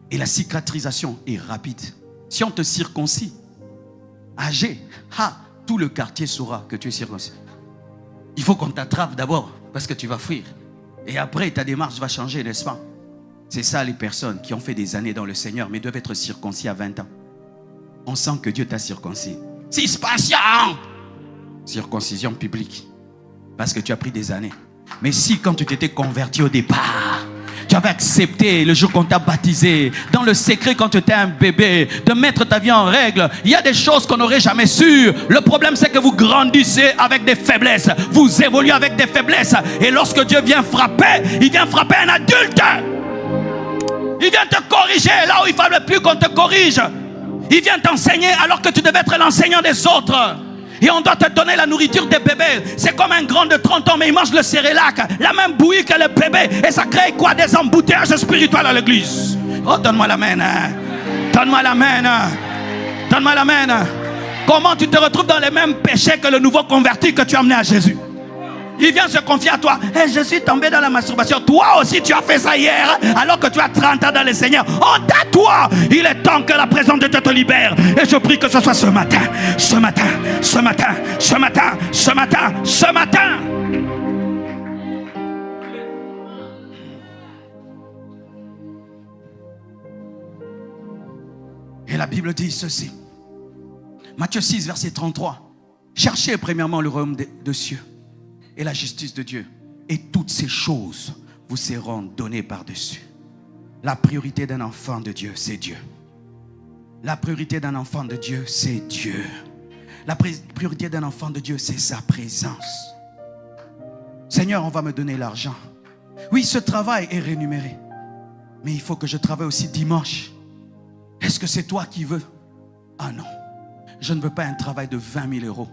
[SPEAKER 2] Et la cicatrisation est rapide. Si on te circoncis, âgé, tout le quartier saura que tu es circoncis. Il faut qu'on t'attrape d'abord parce que tu vas fuir. Et après, ta démarche va changer, n'est-ce pas? C'est ça les personnes qui ont fait des années dans le Seigneur mais doivent être circoncis à 20 ans. On sent que Dieu t'a circoncis. Suspension! Circoncision publique. Parce que tu as pris des années. Mais si quand tu t'étais converti au départ, tu avais accepté le jour qu'on t'a baptisé, dans le secret quand tu étais un bébé, de mettre ta vie en règle, il y a des choses qu'on n'aurait jamais su. Le problème c'est que vous grandissez avec des faiblesses. Vous évoluez avec des faiblesses. Et lorsque Dieu vient frapper, il vient frapper un adulte. Il vient te corriger là où il ne fallait plus qu'on te corrige. Il vient t'enseigner alors que tu devais être l'enseignant des autres. Et on doit te donner la nourriture des bébés. C'est comme un grand de 30 ans, mais il mange le cérélac, la même bouillie que le bébé. Et ça crée quoi? Des embouteillages spirituels à l'église. Oh, donne-moi la main. Donne-moi la main. Donne-moi la main. Comment tu te retrouves dans les mêmes péchés que le nouveau converti que tu as amené à Jésus? Il vient se confier à toi. Hey, je suis tombé dans la masturbation. Toi aussi, tu as fait ça hier, alors que tu as 30 ans dans le Seigneur. Honte à toi. Il est temps que la présence de Dieu te libère. Et je prie que ce soit ce matin. Ce matin. Ce matin. Ce matin. Ce matin. Ce matin. Et la Bible dit ceci. Matthieu 6, verset 33. Cherchez premièrement le royaume de cieux et la justice de Dieu. Et toutes ces choses vous seront données par-dessus. La priorité d'un enfant de Dieu, c'est Dieu. La priorité d'un enfant de Dieu, c'est Dieu. La priorité d'un enfant de Dieu, c'est sa présence. Seigneur, on va me donner l'argent. Oui, ce travail est rémunéré. Mais il faut que je travaille aussi dimanche. Est-ce que c'est toi qui veux? Ah non. Je ne veux pas un travail de 20 000 euros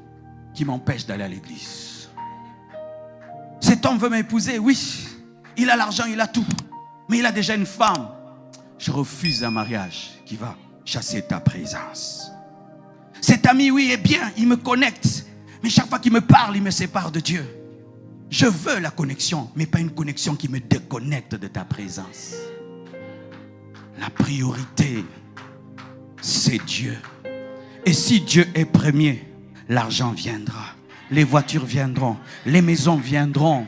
[SPEAKER 2] qui m'empêche d'aller à l'église. Cet homme veut m'épouser, oui. Il a l'argent, il a tout. Mais il a déjà une femme. Je refuse un mariage qui va chasser ta présence. Cet ami, oui, est bien, il me connecte. Mais chaque fois qu'il me parle, il me sépare de Dieu. Je veux la connexion, mais pas une connexion qui me déconnecte de ta présence. La priorité, c'est Dieu. Et si Dieu est premier, l'argent viendra. Les voitures viendront. Les maisons viendront.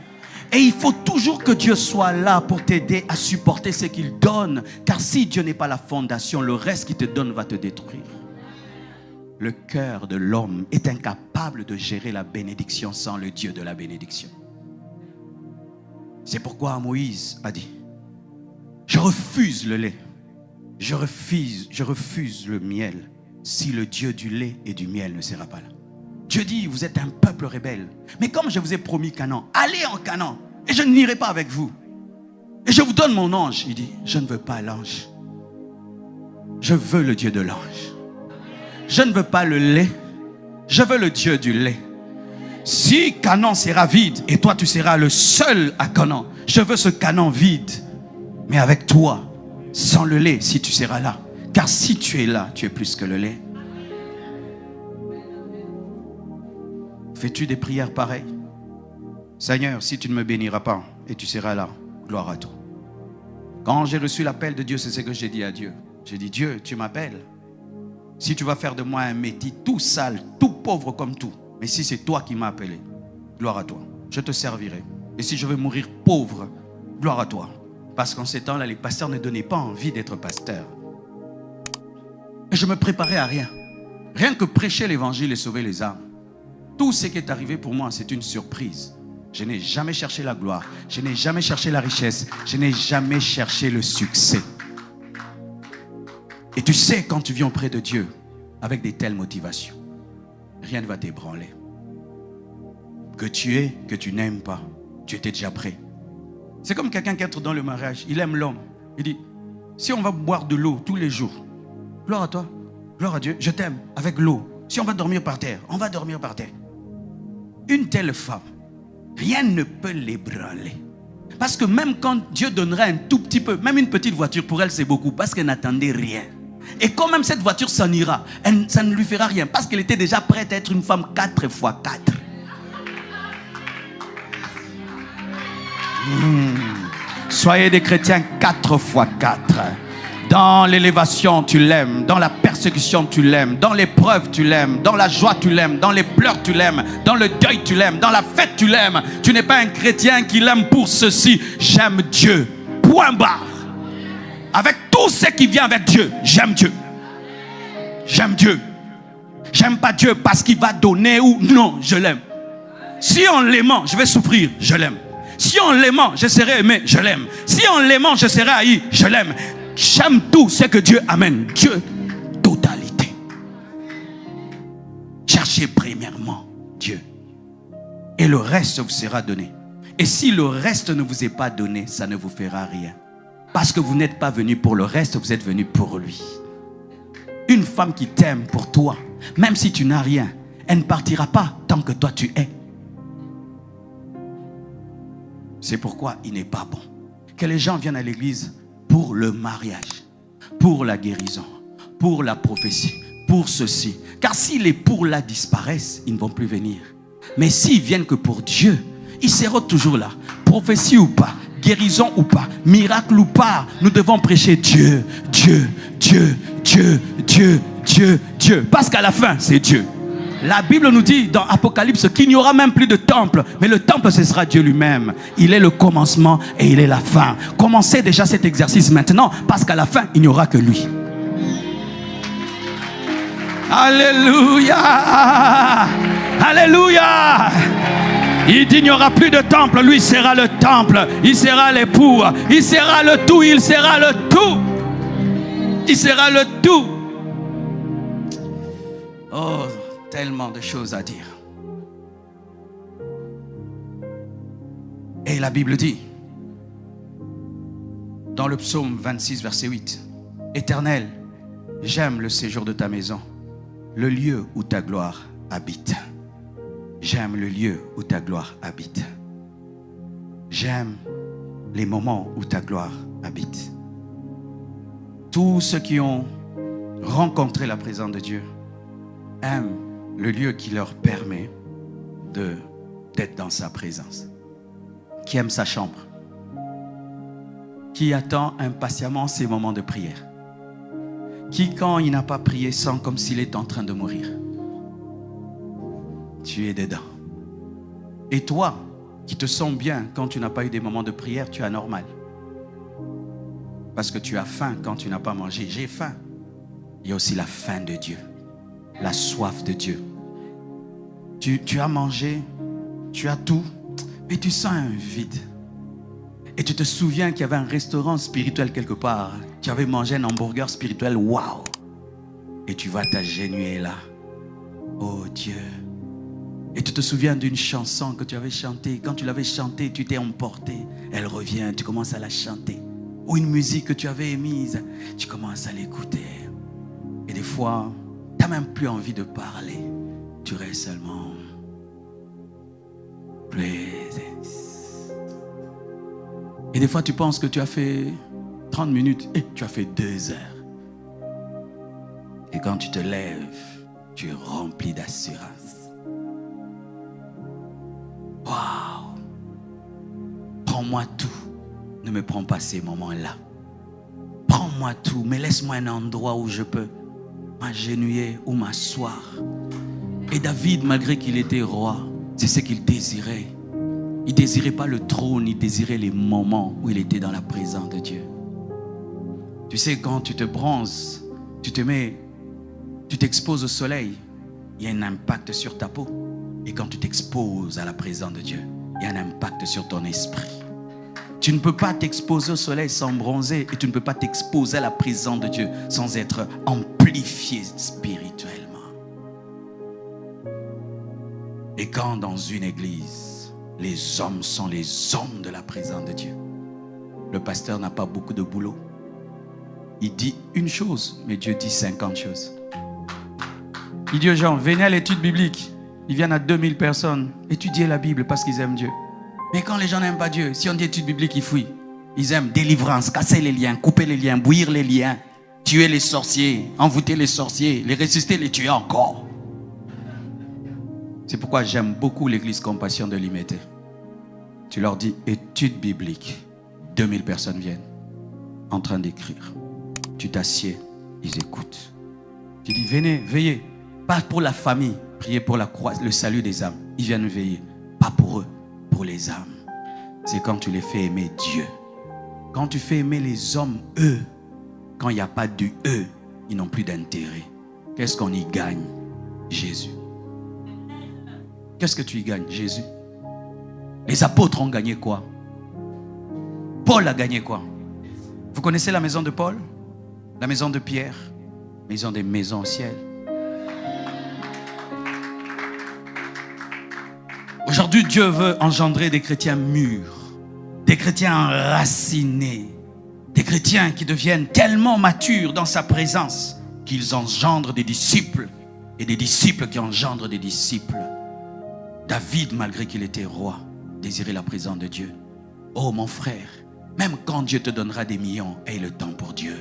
[SPEAKER 2] Et il faut toujours que Dieu soit là pour t'aider à supporter ce qu'il donne. Car si Dieu n'est pas la fondation, le reste qu'il te donne va te détruire. Le cœur de l'homme est incapable de gérer la bénédiction sans le Dieu de la bénédiction. C'est pourquoi Moïse a dit: je refuse le lait. Je refuse le miel si le Dieu du lait et du miel ne sera pas là. Dieu dit: vous êtes un peuple rebelle. Mais comme je vous ai promis Canaan, allez en Canaan et je n'irai pas avec vous. Et je vous donne mon ange. Il dit: je ne veux pas l'ange. Je veux le Dieu de l'ange. Je ne veux pas le lait. Je veux le Dieu du lait. Si Canaan sera vide et toi tu seras le seul à Canaan, je veux ce Canaan vide. Mais avec toi, sans le lait, si tu seras là. Car si tu es là, tu es plus que le lait. Fais-tu des prières pareilles? Seigneur, si tu ne me béniras pas et tu seras là, gloire à toi. Quand j'ai reçu l'appel de Dieu, c'est ce que j'ai dit à Dieu. J'ai dit: Dieu, tu m'appelles. Si tu vas faire de moi un métis tout sale, tout pauvre comme tout, mais si c'est toi qui m'as appelé, gloire à toi. Je te servirai. Et si je veux mourir pauvre, gloire à toi. Parce qu'en ces temps-là, les pasteurs ne donnaient pas envie d'être pasteurs. Et je me préparais à rien. Rien que prêcher l'évangile et sauver les âmes. Tout ce qui est arrivé pour moi, c'est une surprise. Je n'ai jamais cherché la gloire. Je n'ai jamais cherché la richesse. Je n'ai jamais cherché le succès. Et tu sais, quand tu viens auprès de Dieu avec des telles motivations, rien ne va t'ébranler. Que tu aies, que tu n'aimes pas, tu étais déjà prêt. C'est comme quelqu'un qui entre dans le mariage. Il aime l'homme. Il dit: si on va boire de l'eau tous les jours, gloire à toi, gloire à Dieu, je t'aime avec l'eau. Si on va dormir par terre, on va dormir par terre. Une telle femme, rien ne peut l'ébranler. Parce que même quand Dieu donnerait un tout petit peu, même une petite voiture, pour elle c'est beaucoup, parce qu'elle n'attendait rien. Et quand même cette voiture s'en ira, ça ne lui fera rien, parce qu'elle était déjà prête à être une femme 4 x 4. Soyez des chrétiens 4 x 4. Dans l'élévation, tu l'aimes. Dans la persécution, tu l'aimes. Dans l'épreuve, tu l'aimes. Dans la joie, tu l'aimes. Dans les pleurs, tu l'aimes. Dans le deuil, tu l'aimes. Dans la fête, tu l'aimes. Tu n'es pas un chrétien qui l'aime pour ceci. J'aime Dieu. Point barre. Avec tout ce qui vient avec Dieu, j'aime Dieu. J'aime Dieu. J'aime pas Dieu parce qu'il va donner ou non, je l'aime. Si en l'aimant, je vais souffrir, je l'aime. Si en l'aimant, je serai aimé, je l'aime. Si en l'aimant, je serai haï, je l'aime. J'aime tout ce que Dieu amène. Dieu, totalité. Cherchez premièrement Dieu. Et le reste vous sera donné. Et si le reste ne vous est pas donné, ça ne vous fera rien. Parce que vous n'êtes pas venu pour le reste, vous êtes venu pour lui. Une femme qui t'aime pour toi, même si tu n'as rien, elle ne partira pas tant que toi tu es. C'est pourquoi il n'est pas bon que les gens viennent à l'église pour le mariage, pour la guérison, pour la prophétie, pour ceci. Car si les pour là disparaissent, ils ne vont plus venir. Mais s'ils viennent que pour Dieu, ils seront toujours là. Prophétie ou pas, guérison ou pas, miracle ou pas, nous devons prêcher Dieu, Dieu, Dieu, Dieu, Dieu, Dieu, Dieu. Parce qu'à la fin, c'est Dieu. La Bible nous dit dans Apocalypse qu'il n'y aura même plus de temple. Mais le temple, ce sera Dieu lui-même. Il est le commencement et il est la fin. Commencez déjà cet exercice maintenant, parce qu'à la fin, il n'y aura que lui. Alléluia. Alléluia. Il dit, il n'y aura plus de temple. Lui sera le temple. Il sera l'époux. Il sera le tout. Il sera le tout. Il sera le tout. Oh, tellement de choses à dire. Et la Bible dit, dans le psaume 26, verset 8, Éternel, j'aime le séjour de ta maison, le lieu où ta gloire habite. J'aime le lieu où ta gloire habite. J'aime les moments où ta gloire habite. Tous ceux qui ont rencontré la présence de Dieu aiment le lieu qui leur permet d'être dans sa présence. Qui aime sa chambre, qui attend impatiemment ses moments de prière, qui quand il n'a pas prié sent comme s'il est en train de mourir. Tu es dedans. Et toi qui te sens bien quand tu n'as pas eu des moments de prière, tu es anormal. Parce que tu as faim quand tu n'as pas mangé. J'ai faim. Il y a aussi la faim de Dieu, la soif de Dieu. Tu as mangé, tu as tout, mais tu sens un vide. Et tu te souviens qu'il y avait un restaurant spirituel quelque part. Tu avais mangé un hamburger spirituel, waouh! Et tu vas t'agenouiller là. Oh Dieu! Et tu te souviens d'une chanson que tu avais chantée. Quand tu l'avais chantée, tu t'es emporté. Elle revient, tu commences à la chanter. Ou une musique que tu avais émise, tu commences à l'écouter. Et des fois, tu n'as même plus envie de parler. Tu restes seulement présence. Et des fois, tu penses que tu as fait 30 minutes et tu as fait 2 heures. Et quand tu te lèves, tu es rempli d'assurance. Waouh! Prends-moi tout. Ne me prends pas ces moments-là. Prends-moi tout, mais laisse-moi un endroit où je peux m'agenouiller ou m'asseoir. Et David, malgré qu'il était roi, c'est ce qu'il désirait. Il ne désirait pas le trône, il désirait les moments où il était dans la présence de Dieu. Tu sais, quand tu te bronzes, tu t'exposes au soleil, il y a un impact sur ta peau. Et quand tu t'exposes à la présence de Dieu, il y a un impact sur ton esprit. Tu ne peux pas t'exposer au soleil sans bronzer et tu ne peux pas t'exposer à la présence de Dieu sans être amplifié spirituellement. Et quand dans une église, les hommes sont les hommes de la présence de Dieu, le pasteur n'a pas beaucoup de boulot. Il dit une chose, mais Dieu dit 50 choses. Il dit aux gens, venez à l'étude biblique. Ils viennent à 2000 personnes étudier la Bible parce qu'ils aiment Dieu. Mais quand les gens n'aiment pas Dieu, si on dit étude biblique, ils fuient. Ils aiment délivrance, casser les liens, couper les liens, bouillir les liens, tuer les sorciers, envoûter les sorciers, les ressusciter, les tuer encore. C'est pourquoi j'aime beaucoup l'église Compassion de Limité. Tu leur dis étude biblique. 2000 personnes viennent en train d'écrire. Tu t'assieds, ils écoutent. Tu dis venez, veillez. Pas pour la famille, priez pour le salut des âmes. Ils viennent veiller. Pas pour eux, pour les âmes. C'est quand tu les fais aimer Dieu. Quand tu fais aimer les hommes, eux, quand il n'y a pas du eux, ils n'ont plus d'intérêt. Qu'est-ce qu'on y gagne? Jésus. Qu'est-ce que tu y gagnes? Jésus. Les apôtres ont gagné quoi? Paul a gagné quoi? Vous connaissez la maison de Paul? La maison de Pierre? Maison des maisons au ciel. Aujourd'hui, Dieu veut engendrer des chrétiens mûrs, des chrétiens enracinés, des chrétiens qui deviennent tellement matures dans sa présence qu'ils engendrent des disciples et des disciples qui engendrent des disciples. David, malgré qu'il était roi, désirait la présence de Dieu. Oh mon frère, même quand Dieu te donnera des millions, aie le temps pour Dieu.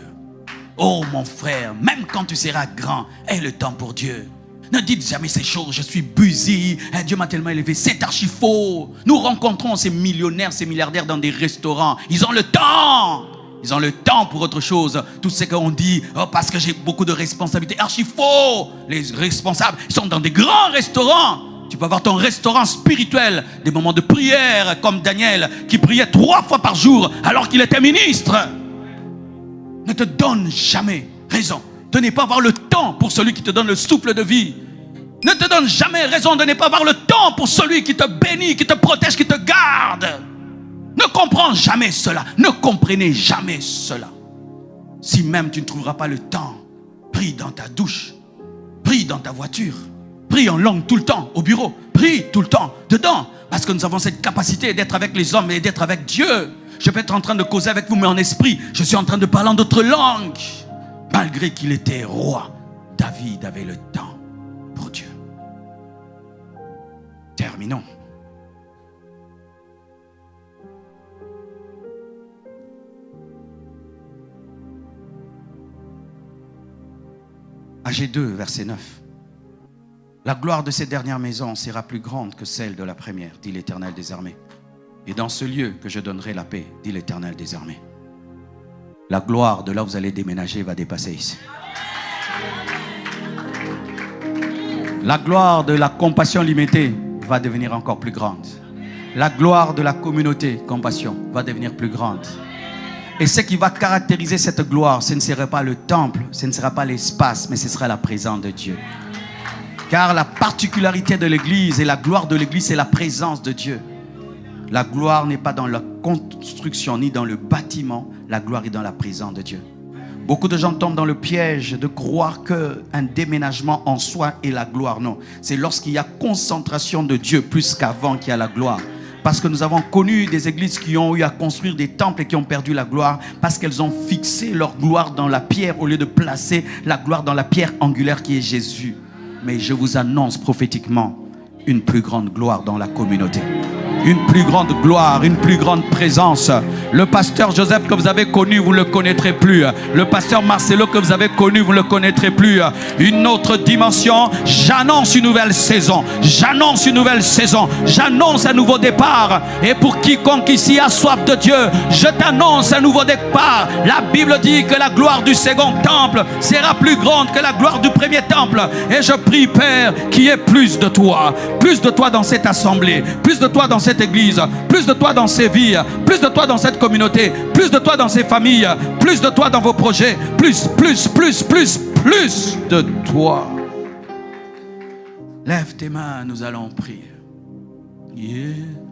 [SPEAKER 2] Oh mon frère, même quand tu seras grand, aie le temps pour Dieu. Ne dites jamais ces choses, je suis busy, Dieu m'a tellement élevé, c'est archi faux. Nous rencontrons ces millionnaires, ces milliardaires dans des restaurants. Ils ont le temps. Ils ont le temps pour autre chose. Tout ce qu'on dit, oh, parce que j'ai beaucoup de responsabilités, archi faux. Les responsables, ils sont dans des grands restaurants. Tu peux avoir ton restaurant spirituel, des moments de prière, comme Daniel, qui priait 3 fois par jour alors qu'il était ministre. Ne te donne jamais raison de ne pas avoir le temps pour celui qui te donne le souffle de vie. Ne te donne jamais raison de ne pas avoir le temps pour celui qui te bénit, qui te protège, qui te garde. Ne comprends jamais cela. Ne comprenez jamais cela. Si même tu ne trouveras pas le temps, prie dans ta douche, prie dans ta voiture, prie en langue tout le temps, au bureau, prie tout le temps, dedans. Parce que nous avons cette capacité d'être avec les hommes et d'être avec Dieu. Je peux être en train de causer avec vous, mais en esprit, je suis en train de parler en d'autres langues. Malgré qu'il était roi, David avait le temps pour Dieu. Terminons. Agé 2, verset 9. La gloire de ces dernières maisons sera plus grande que celle de la première, dit l'Éternel des armées. Et dans ce lieu que je donnerai la paix, dit l'Éternel des armées. La gloire de là où vous allez déménager va dépasser ici. La gloire de la compassion limitée va devenir encore plus grande. La gloire de la communauté compassion va devenir plus grande. Et ce qui va caractériser cette gloire, ce ne sera pas le temple, ce ne sera pas l'espace, mais ce sera la présence de Dieu. Car la particularité de l'église et la gloire de l'église, c'est la présence de Dieu. La gloire n'est pas dans la construction ni dans le bâtiment, la gloire est dans la présence de Dieu. Beaucoup de gens tombent dans le piège de croire qu'un déménagement en soi est la gloire. Non, c'est lorsqu'il y a concentration de Dieu plus qu'avant qu'il y a la gloire. Parce que nous avons connu des églises qui ont eu à construire des temples et qui ont perdu la gloire parce qu'elles ont fixé leur gloire dans la pierre au lieu de placer la gloire dans la pierre angulaire qui est Jésus. Mais je vous annonce prophétiquement une plus grande gloire dans la communauté. Une plus grande gloire, une plus grande présence. Le pasteur Joseph que vous avez connu, vous ne le connaîtrez plus. Le pasteur Marcelo que vous avez connu, vous ne le connaîtrez plus. Une autre dimension. J'annonce une nouvelle saison. J'annonce une nouvelle saison. J'annonce un nouveau départ. Et pour quiconque ici a soif de Dieu, je t'annonce un nouveau départ. La Bible dit que la gloire du second temple sera plus grande que la gloire du premier temple. Et je prie, Père, qu'il y ait plus de toi dans cette assemblée, plus de toi dans cette église, plus de toi dans ces vies, plus de toi dans cette communauté, plus de toi dans ces familles, plus de toi dans vos projets, plus de toi. Lève tes mains, nous allons prier. Yeshua.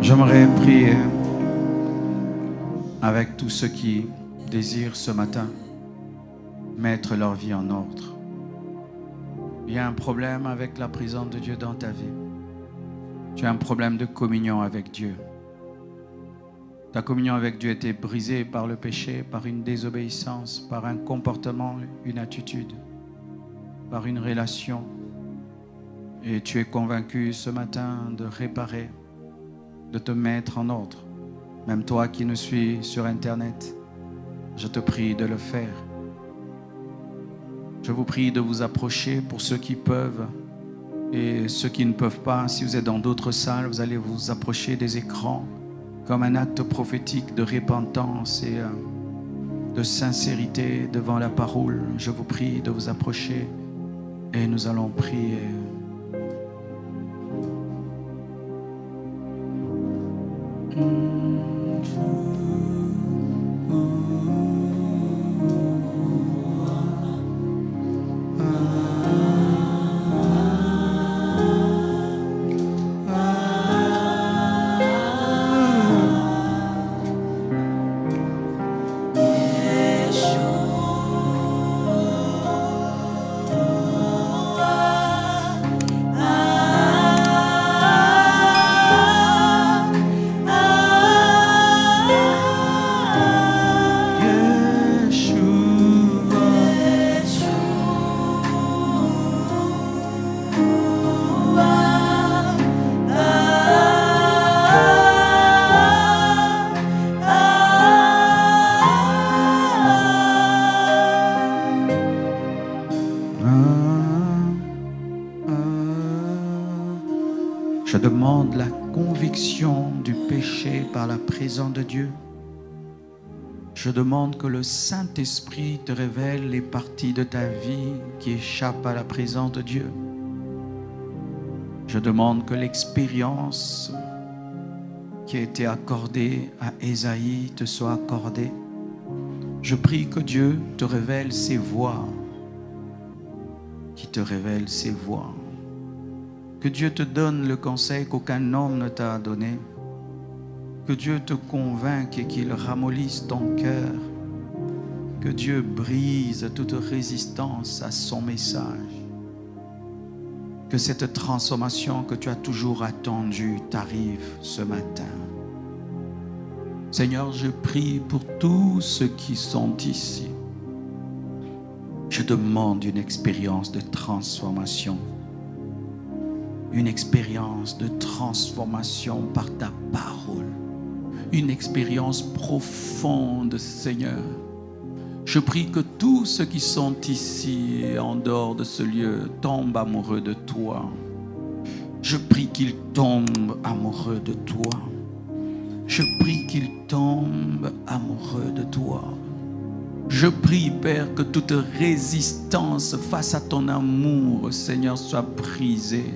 [SPEAKER 2] J'aimerais prier avec tous ceux qui désirent ce matin mettre leur vie en ordre. Il y a un problème avec la présence de Dieu dans ta vie. Tu as un problème de communion avec Dieu. Ta communion avec Dieu a été brisée par le péché, par une désobéissance, par un comportement, une attitude, par une relation. Et tu es convaincu ce matin de réparer, de te mettre en ordre. Même toi qui nous suis sur Internet, je te prie de le faire. Je vous prie de vous approcher pour ceux qui peuvent et ceux qui ne peuvent pas. Si vous êtes dans d'autres salles, vous allez vous approcher des écrans comme un acte prophétique de repentance et de sincérité devant la parole. Je vous prie de vous approcher et nous allons prier. Je demande la conviction du péché par la présence de Dieu. Je demande que le Saint-Esprit te révèle les parties de ta vie qui échappent à la présence de Dieu. Je demande que l'expérience qui a été accordée à Ésaïe te soit accordée. Je prie que Dieu te révèle ses voies, qui te révèle ses voies. Que Dieu te donne le conseil qu'aucun homme ne t'a donné. Que Dieu te convainque et qu'il ramollisse ton cœur. Que Dieu brise toute résistance à son message. Que cette transformation que tu as toujours attendue t'arrive ce matin. Seigneur, je prie pour tous ceux qui sont ici. Je demande une expérience de transformation. Une expérience de transformation par ta parole. Une expérience profonde, Seigneur. Je prie que tous ceux qui sont ici et en dehors de ce lieu tombent amoureux de toi. Je prie qu'ils tombent amoureux de toi. Je prie qu'ils tombent amoureux de toi. Je prie, Père, que toute résistance face à ton amour, Seigneur, soit brisée.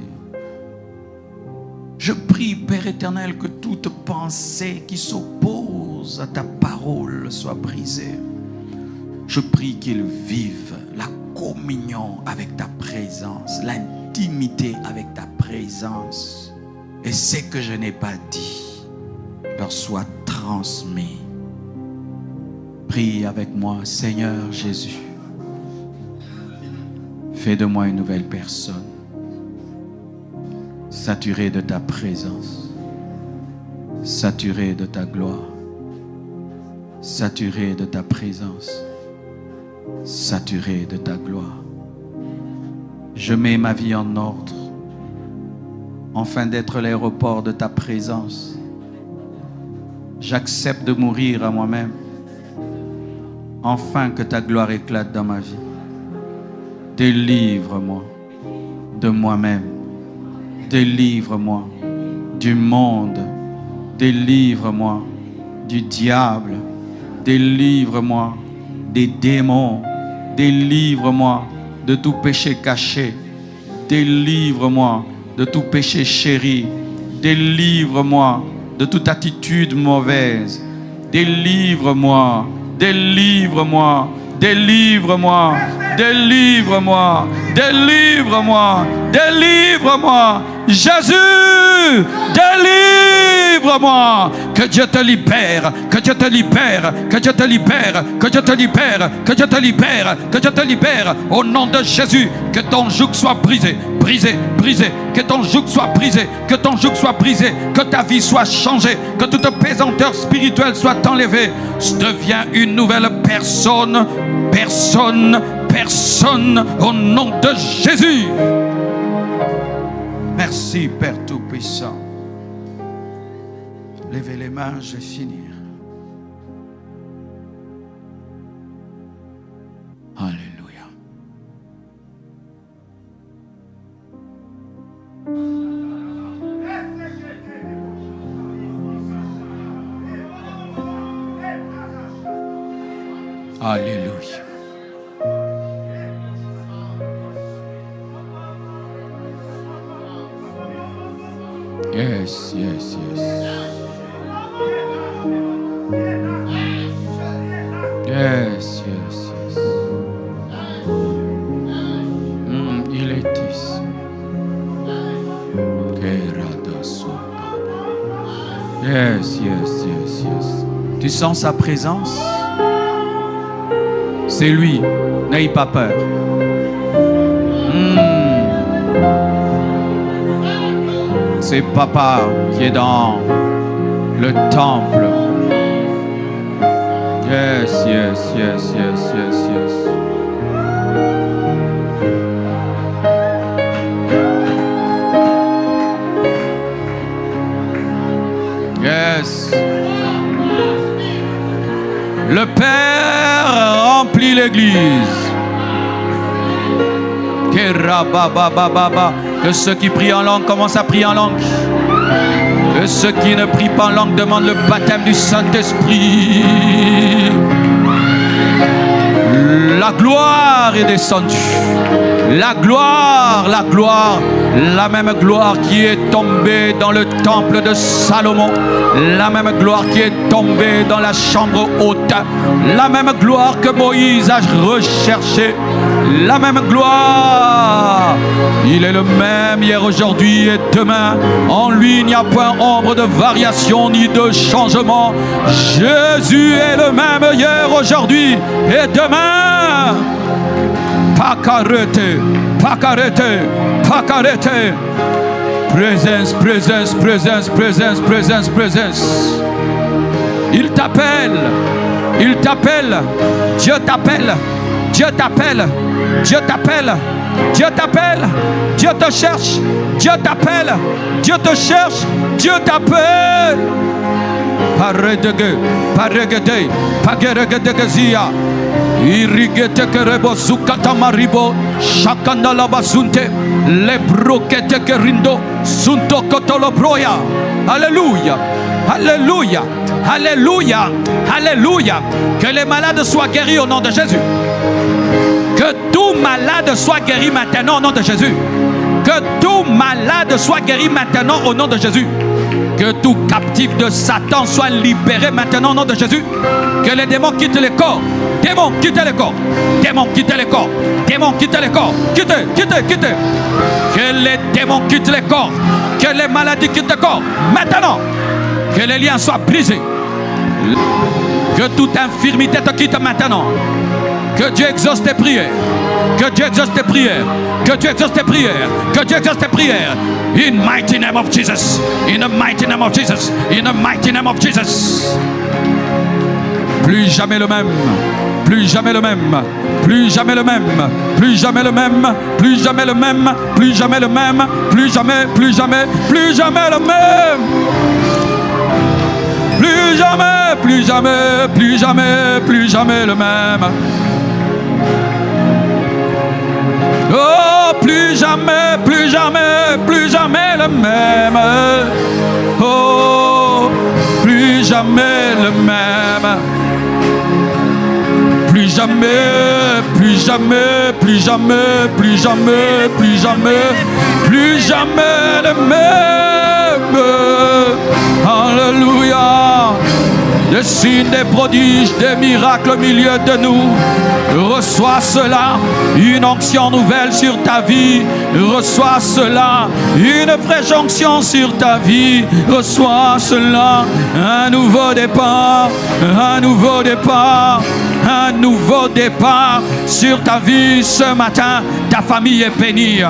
[SPEAKER 2] Je prie, Père éternel, que toute pensée qui s'oppose à ta parole soit brisée. Je prie qu'ils vivent la communion avec ta présence, l'intimité avec ta présence. Et ce que je n'ai pas dit leur soit transmis. Prie avec moi, Seigneur Jésus. Fais de moi une nouvelle personne. Saturé de ta présence, saturé de ta gloire, saturé de ta présence, saturé de ta gloire. Je mets ma vie en ordre, afin d'être l'aéroport de ta présence. J'accepte de mourir à moi-même, afin que ta gloire éclate dans ma vie. Délivre-moi de moi-même. Délivre-moi du monde, délivre-moi du diable, délivre-moi des démons, délivre-moi de tout péché caché, délivre-moi de tout péché chéri, délivre-moi de toute attitude mauvaise, délivre-moi, délivre-moi, délivre-moi, délivre-moi, délivre-moi, délivre-moi, Jésus, délivre-moi. Que Dieu te libère, que Dieu te libère, que Dieu te libère, que Dieu te libère, que Dieu te libère, que Dieu te libère. Au nom de Jésus, que ton joug soit brisé, brisé, brisé, que ton joug soit brisé, que ton joug soit brisé, que ta vie soit changée, que toute pesanteur spirituelle soit enlevée. Deviens une nouvelle personne, personne, personne, au nom de Jésus. Merci, Père Tout-Puissant. Levez les mains, je vais finir. Alléluia. Alléluia. Yes, yes, yes. Yes, yes, yes. Il est ici. Yes, yes, yes, yes. Tu sens sa présence? C'est lui. N'aie pas peur. C'est Papa qui est dans le temple. Yes, yes, yes, yes, yes, yes. Yes. Le Père remplit l'église. Que ceux qui prient en langue commencent à prier en langue. Que ceux qui ne prient pas en langue demandent le baptême du Saint-Esprit. La gloire est descendue. La gloire, la même gloire qui est tombée dans le temple de Salomon, la même gloire qui est tombée dans la chambre haute, la même gloire que Moïse a recherchée, la même gloire. Il est le même hier, aujourd'hui et demain. En lui, il n'y a point ombre de variation ni de changement. Jésus est le même hier, aujourd'hui et demain. Pas qu'arrêter, pas qu'arrêter, pas qu'arrêter. Présence, présence, présence, présence, présence, présence. Il t'appelle, il t'appelle, Dieu t'appelle, Dieu t'appelle, Dieu t'appelle, Dieu t'appelle, Dieu te cherche, Dieu t'appelle, Dieu te cherche, Dieu t'appelle. Paredege, paregede, pageregedegezia. Irigete kerebo zukata maribo shakanda la basunte le brokete kerindo sunto kotolo broya. Alléluia, alléluia, alléluia, alléluia. Que les malades soient guéris au nom de Jésus. Que tout malade soit guéri maintenant au nom de Jésus. Que tout malade soit guéri maintenant au nom de Jésus. Que tout captif de Satan soit libéré maintenant au nom de Jésus. Que les démons quittent les corps. Démons, quittez les corps. Démons, quittez les corps. Démons, quittez les corps. Quittez, quittez, quittez. Que les démons quittent les corps. Que les maladies quittent le corps. Maintenant. Que les liens soient brisés. Que toute infirmité te quitte maintenant. Que Dieu exauce tes prières. Que Dieu exauce tes prières. Que Dieu exauce tes prières. Que Dieu exauce tes prières. In mighty name of Jesus. In the mighty name of Jesus. In the mighty name of Jesus. Plus jamais le même. Plus jamais le même. Plus jamais le même. Plus jamais le même. Plus jamais le même. Plus jamais le même. Plus jamais, plus jamais, plus jamais le même. Plus jamais, plus jamais, plus jamais, plus jamais le même. Oh, plus jamais, plus jamais, plus jamais le même. Oh, plus jamais le même. Plus jamais, plus jamais, plus jamais, plus jamais, plus jamais, plus jamais le même. Alléluia. Des signes, des prodiges, des miracles au milieu de nous. Reçois cela, une onction nouvelle sur ta vie. Reçois cela, une fraîche onction sur ta vie. Reçois cela, un nouveau départ, un nouveau départ, un nouveau départ sur ta vie ce matin. Ta famille est bénie,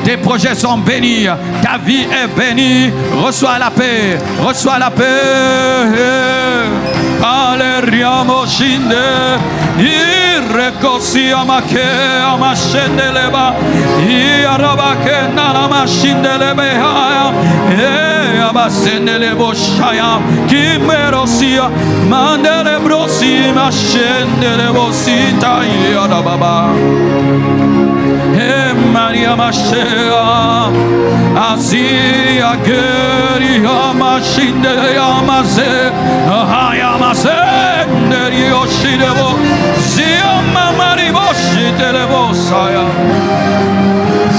[SPEAKER 2] tes projets sont bénis, ta vie est bénie. Reçois la paix, reçois la paix. Aleriamo shinde irrekosi amake amashendeleba iarabake nalama shindelebe haya abasendelebo shaya kimerosia mandelebrosi mashendelebo sita yarababa Maria Mashea Azia Geri Amashinde Yamase Hayamase Nerioshidebo Zia Mamariboshitelebo Saya.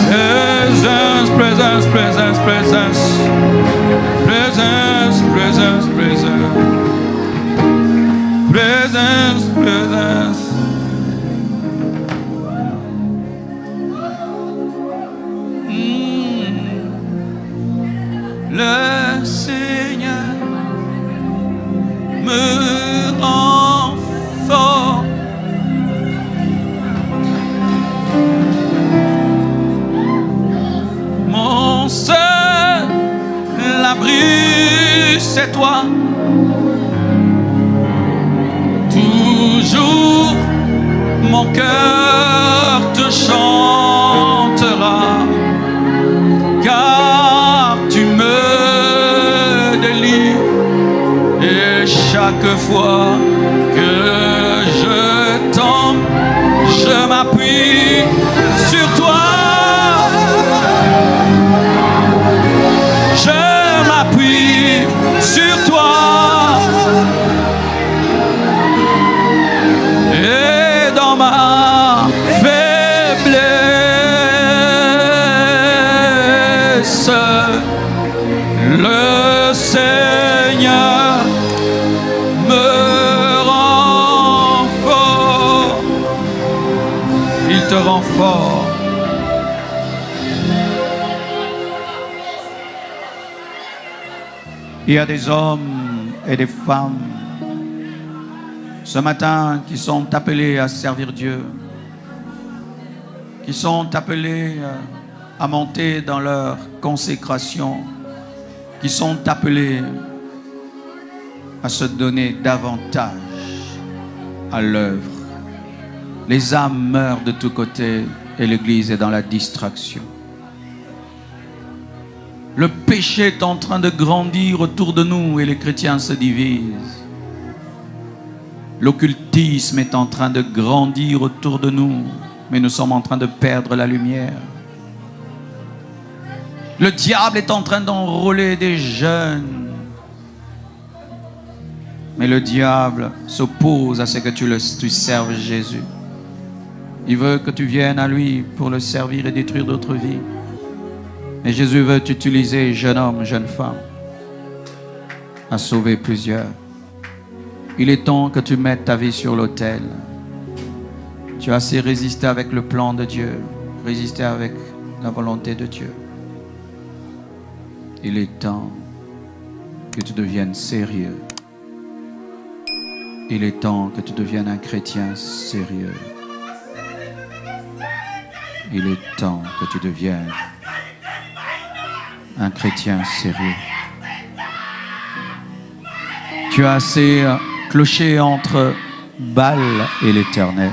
[SPEAKER 2] Presence, presence, presence, presence. Presence, presence, presence. Presence, presence. c'est toi. Toujours mon cœur te chantera, car tu me délivres. Et chaque fois que je tombe, je m'appuie sur toi. Je m'appuie sur toi. Et dans ma faiblesse, le Seigneur me rend fort. Il te rend fort. Il y a des hommes et des femmes ce matin qui sont appelés à servir Dieu, qui sont appelés à monter dans leur consécration, qui sont appelés à se donner davantage à l'œuvre. Les âmes meurent de tous côtés et l'Église est dans la distraction. Le péché est en train de grandir autour de nous et les chrétiens se divisent. L'occultisme est en train de grandir autour de nous, mais nous sommes en train de perdre la lumière. Le diable est en train d'enrôler des jeunes, mais le diable s'oppose à ce que tu serves Jésus. Il veut que tu viennes à lui pour le servir et détruire d'autres vies. Et Jésus veut t'utiliser, jeune homme, jeune femme, à sauver plusieurs. Il est temps que tu mettes ta vie sur l'autel. Tu as assez résisté avec le plan de Dieu, résisté avec la volonté de Dieu. Il est temps que tu deviennes sérieux. Il est temps que tu deviennes un chrétien sérieux. Il est temps que tu deviennes un chrétien sérieux. Tu as assez cloché entre Baal et l'Éternel.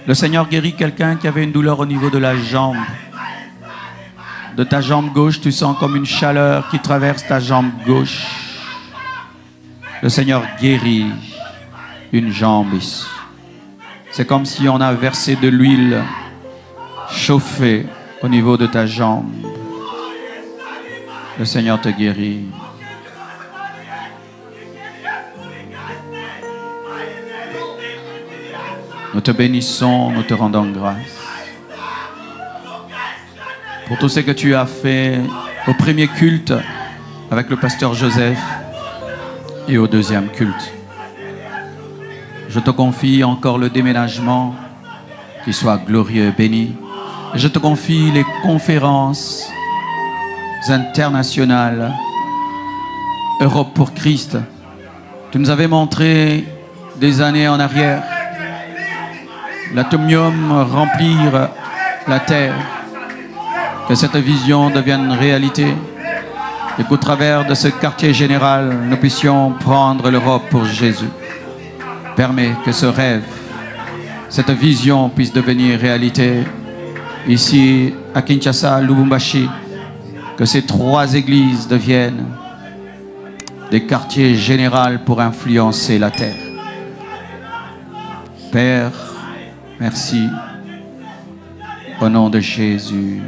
[SPEAKER 2] Le Seigneur guérit quelqu'un qui avait une douleur au niveau de la jambe. De ta jambe gauche, tu sens comme une chaleur qui traverse ta jambe gauche. Le Seigneur guérit une jambe ici. C'est comme si on a versé de l'huile chauffée au niveau de ta jambe. Le Seigneur te guérit. Nous te bénissons, nous te rendons grâce pour tout ce que tu as fait au premier culte avec le pasteur Joseph et au deuxième culte. Je te confie encore le déménagement, qu'il soit glorieux, béni. Et je te confie les conférences internationales, Europe pour Christ. Tu nous avais montré des années en arrière l'atomium remplir la terre, que cette vision devienne réalité et qu'au travers de ce quartier général, nous puissions prendre l'Europe pour Jésus. Permets que ce rêve, cette vision puisse devenir réalité ici à Kinshasa, Lubumbashi, que ces 3 églises deviennent des quartiers généraux pour influencer la terre. Père, merci. Au nom de Jésus.